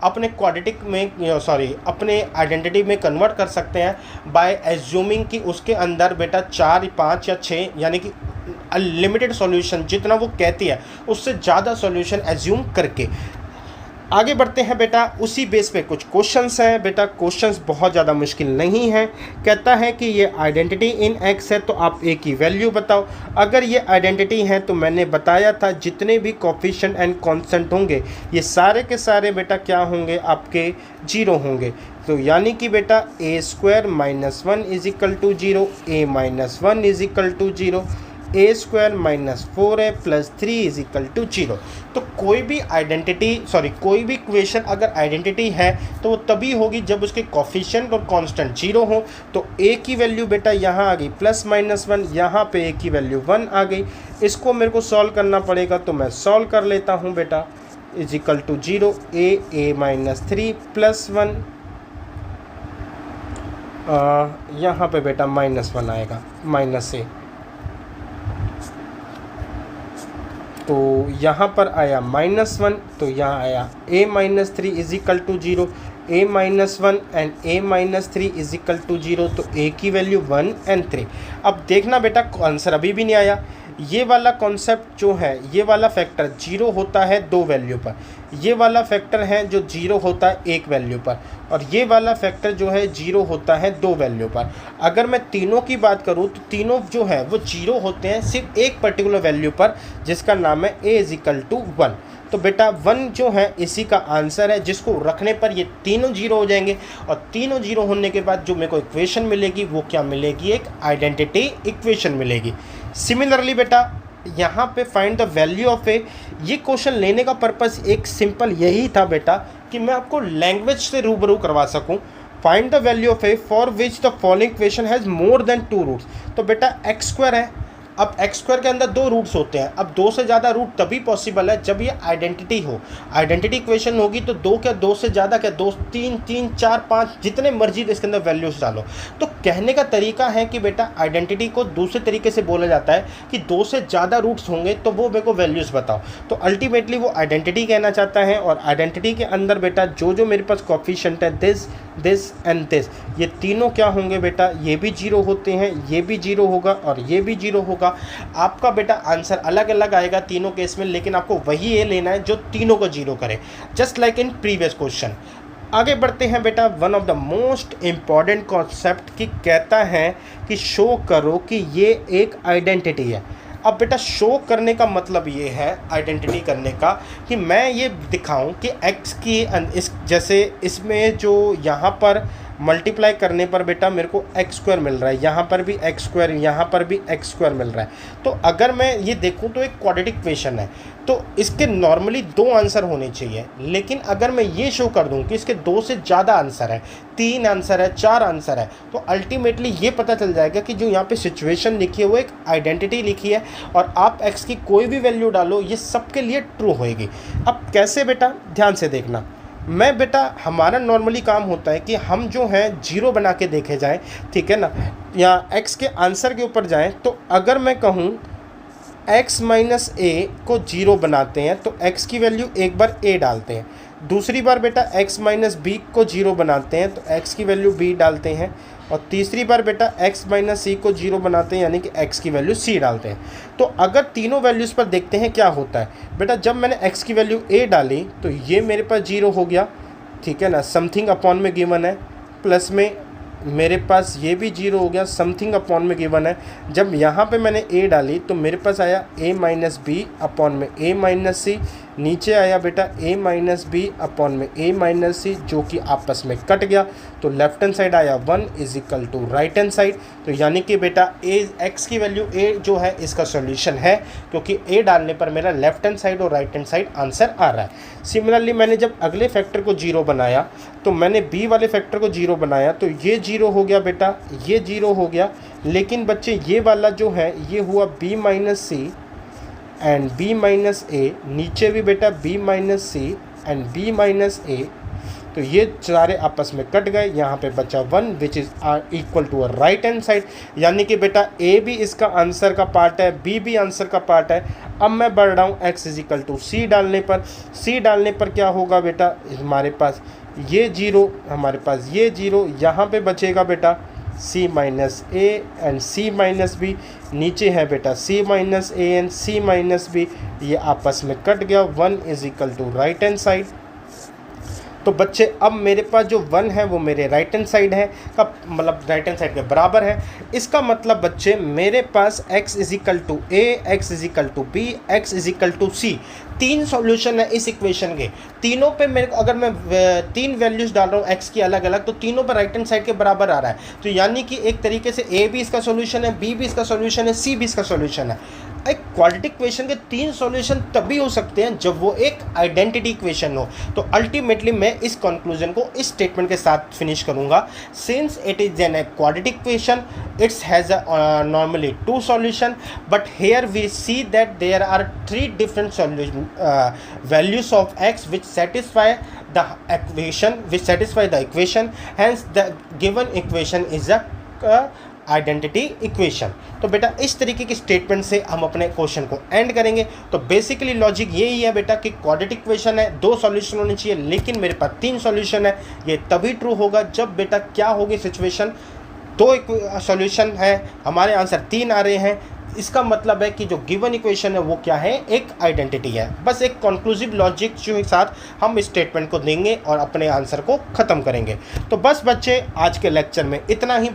अपने क्वाड्रेटिक में अपने आइडेंटिटी में कन्वर्ट कर सकते हैं बाय एज्यूमिंग कि उसके अंदर बेटा 4, 5 या 6 यानी कि लिमिटेड सॉल्यूशन जितना वो कहती है उससे ज़्यादा सॉल्यूशन एज्यूम करके। आगे बढ़ते हैं बेटा, उसी बेस पे कुछ क्वेश्चंस हैं बेटा। क्वेश्चंस बहुत ज़्यादा मुश्किल नहीं है। कहता है कि ये आइडेंटिटी इन x है तो आप a की वैल्यू बताओ। अगर ये आइडेंटिटी है तो मैंने बताया था जितने भी कोफिशिएंट एंड कांस्टेंट होंगे ये सारे के सारे बेटा क्या होंगे, आपके 0 होंगे। तो यानी कि बेटा a² - 1 = 0, a - 1 = 0, a² - 4a + 3 = 0। तो कोई भी कोई भी इक्वेशन अगर आइडेंटिटी है तो वो तभी होगी जब उसके कोफिशिएंट और कांस्टेंट 0 हो। तो a की वैल्यू बेटा यहाँ आ गई +-1, यहाँ पे a की वैल्यू 1 आ गई। इसको मेरे को सॉल्व करना पड़ेगा तो मैं सॉल्व कर लेता हूँ बेटा, = 0, a - 3 + 1, यहाँ पे बेटा -1 आएगा, -a। तो यहाँ पर आया -1, तो यहाँ आया a - 3 = 0, a - 1 एंड a - 3 = 0। तो a की वैल्यू 1 और 3। अब देखना बेटा आंसर अभी भी नहीं आया। ये वाला कॉन्सेप्ट जो है, ये वाला फैक्टर 0 होता है 2 वैल्यू पर, ये वाला फैक्टर है जो 0 होता है 1 वैल्यू पर, और ये वाला फैक्टर जो है 0 होता है 2 वैल्यू पर। अगर मैं तीनों की बात करूँ तो तीनों जो है वो 0 होते हैं सिर्फ एक पर्टिकुलर वैल्यू पर जिसका नाम है a = 1। तो बेटा 1 जो है इसी का आंसर है, जिसको रखने पर ये तीनों 0 हो जाएंगे और तीनों 0 होने के बाद जो मेरे को इक्वेशन मिलेगी वो क्या मिलेगी, एक आइडेंटिटी इक्वेशन मिलेगी। सिमिलरली बेटा यहाँ पे फाइंड द वैल्यू ऑफ ए, ये क्वेश्चन लेने का पर्पस एक सिंपल यही था बेटा कि मैं आपको लैंग्वेज से रूबरू करवा सकूं। Find the value of a for which the following equation has more than 2 roots. तो बेटा x² है, अब x² के अंदर 2 रूट्स होते हैं। अब 2 से ज़्यादा रूट तभी पॉसिबल है जब ये आइडेंटिटी हो। आइडेंटिटी इक्वेशन होगी तो 2 क्या 2 से ज़्यादा क्या 2, 3, 3, 4, 5 जितने मर्जी इसके अंदर वैल्यूज डालो। तो कहने का तरीका है कि बेटा आइडेंटिटी को दूसरे तरीके से बोला जाता है कि 2 से ज़्यादा रूट्स होंगे तो वो मेरे को वैल्यूज़ बताओ। तो अल्टीमेटली वो आइडेंटिटी कहना चाहता है, और आइडेंटिटी के अंदर बेटा जो जो मेरे पास कोफिशिएंट है दिस दिस एंड दिस, ये तीनों क्या होंगे बेटा, ये भी जीरो होते हैं, ये भी जीरो होगा और ये भी जीरो होगा। आपका बेटा आंसर अलग अलग आएगा तीनों केस में, लेकिन आपको वही ए लेना है जो तीनों को जीरो करे, just like in previous question. आगे बढ़ते हैं बेटा, one of the most important concept की कहता है कि शो करो कि ये एक आइडेंटिटी है। अब बेटा शो करने का मतलब ये है, आइडेंटिटी करने का, कि मैं ये दिखाऊं कि x की इस जैसे इसमें जो यहाँ पर मल्टीप्लाई करने पर बेटा मेरे को एक्स स्क्वायर मिल रहा है, यहाँ पर भी एक्स स्क्वायर, यहाँ पर भी एक्स स्क्वायर मिल रहा है। तो अगर मैं ये देखूँ तो एक क्वाड्रेटिक इक्वेशन है, तो इसके नॉर्मली दो आंसर होने चाहिए, लेकिन अगर मैं ये शो कर दूं कि इसके दो से ज़्यादा आंसर है, तीन आंसर है, चार आंसर है, तो अल्टीमेटली ये पता चल जाएगा कि जो यहाँ पे सिचुएशन लिखी है वो एक आइडेंटिटी लिखी है, और आप एक्स की कोई भी वैल्यू डालो ये सबके लिए ट्रू होएगी। अब कैसे बेटा, ध्यान से देखना। मैं बेटा हमारा नॉर्मली काम होता है कि हम जो है जीरो बना के देखे जाएं, ठीक है ना, या एक्स के आंसर के ऊपर जाएं। तो अगर मैं कहूँ x माइनस ए को जीरो बनाते हैं तो x की वैल्यू एक बार a डालते हैं, दूसरी बार बेटा x माइनस बी को जीरो बनाते हैं तो x की वैल्यू b डालते हैं, और तीसरी बार बेटा x माइनस सी को जीरो बनाते हैं यानी कि x की वैल्यू c डालते हैं। तो अगर तीनों वैल्यूज़ पर देखते हैं क्या होता है बेटा, जब मैंने x की वैल्यू a डाली तो ये मेरे पास जीरो हो गया, ठीक है ना, समथिंग अपॉन में गिवन है, प्लस में मेरे पास ये भी जीरो हो गया, समथिंग अपॉन में गिवन है। जब यहाँ पे मैंने a डाली तो मेरे पास आया a माइनस बी अपॉन में a माइनस सी, नीचे आया बेटा a माइनस बी अपॉन में a माइनस सी, जो कि आपस में कट गया, तो लेफ्ट हैंड साइड आया 1 is equal to right hand side. तो यानी कि बेटा x की वैल्यू a जो है इसका सॉल्यूशन है, क्योंकि a डालने पर मेरा लेफ्ट हैंड साइड और राइट हैंड साइड आंसर आ रहा है। सिमिलरली मैंने जब अगले फैक्टर को जीरो बनाया तो मैंने b वाले फैक्टर को जीरो बनाया, तो ये जीरो हो गया बेटा, ये जीरो हो गया, लेकिन बच्चे ये वाला जो है ये हुआ b minus c and b minus a, नीचे भी बेटा b minus c and b minus a, तो ये सारे आपस में कट गए, यहाँ पे बचा 1 which is equal to right hand side, यानी कि बेटा a भी इसका आंसर का पार्ट है, b भी आंसर का पार्ट है। अब मैं बढ़ रहा हूँ x इज इक्वल टू सी डालने पर, c डालने पर क्या होगा बेटा, हमारे पास ये जीरो, हमारे पास ये जीरो, यहाँ पे बचेगा बेटा c minus a and c minus b, नीचे है बेटा c minus a and c minus b, ये आपस में कट गया, 1 is equal to right hand side. तो बच्चे अब मेरे पास जो 1 है वो मेरे राइट हैंड साइड है का मतलब राइट हैंड साइड के बराबर है। इसका मतलब बच्चे मेरे पास x is equal to a, x is equal to b, x is equal to c, तीन सॉल्यूशन है इस इक्वेशन के। तीनों पे मेरे को अगर मैं तीन वैल्यूज डाल रहा हूँ x की अलग अलग, तो तीनों पर राइट हैंड साइड के बराबर आ रहा है। तो यानी कि एक तरीके से a भी इसका सॉल्यूशन है, b भी इसका सॉल्यूशन है, c भी इसका सॉल्यूशन है। एक क्वाड्रेटिक इक्वेशन के तीन सॉल्यूशन तभी हो सकते हैं जब वो एक आइडेंटिटी इक्वेशन हो। तो अल्टीमेटली मैं इस कंक्लूजन को इस स्टेटमेंट के साथ फिनिश करूंगा, since it is an quadratic equation its has normally two solution, but here we see that there are three different solution values of x which satisfy the equation, hence the given equation is a identity equation. तो बेटा इस तरीके की statement से हम अपने question को and करेंगे। तो बेसिकली लॉजिक यही है बेटा कि क्वाड्रेटिक इक्वेशन है, दो सॉल्यूशन होने चाहिए, लेकिन मेरे पास तीन सॉल्यूशन है। ये तभी ट्रू होगा जब बेटा क्या होगी सिचुएशन, दो सॉल्यूशन है, हमारे आंसर तीन आ रहे हैं, इसका मतलब है कि जो गिवन इक्वेशन है वो क्या है, एक आइडेंटिटी है। बस एक कंक्लूसिव लॉजिक के साथ हम इस स्टेटमेंट को देंगे और अपने आंसर को ख़त्म करेंगे। तो बस बच्चे आज के लेक्चर में इतना ही।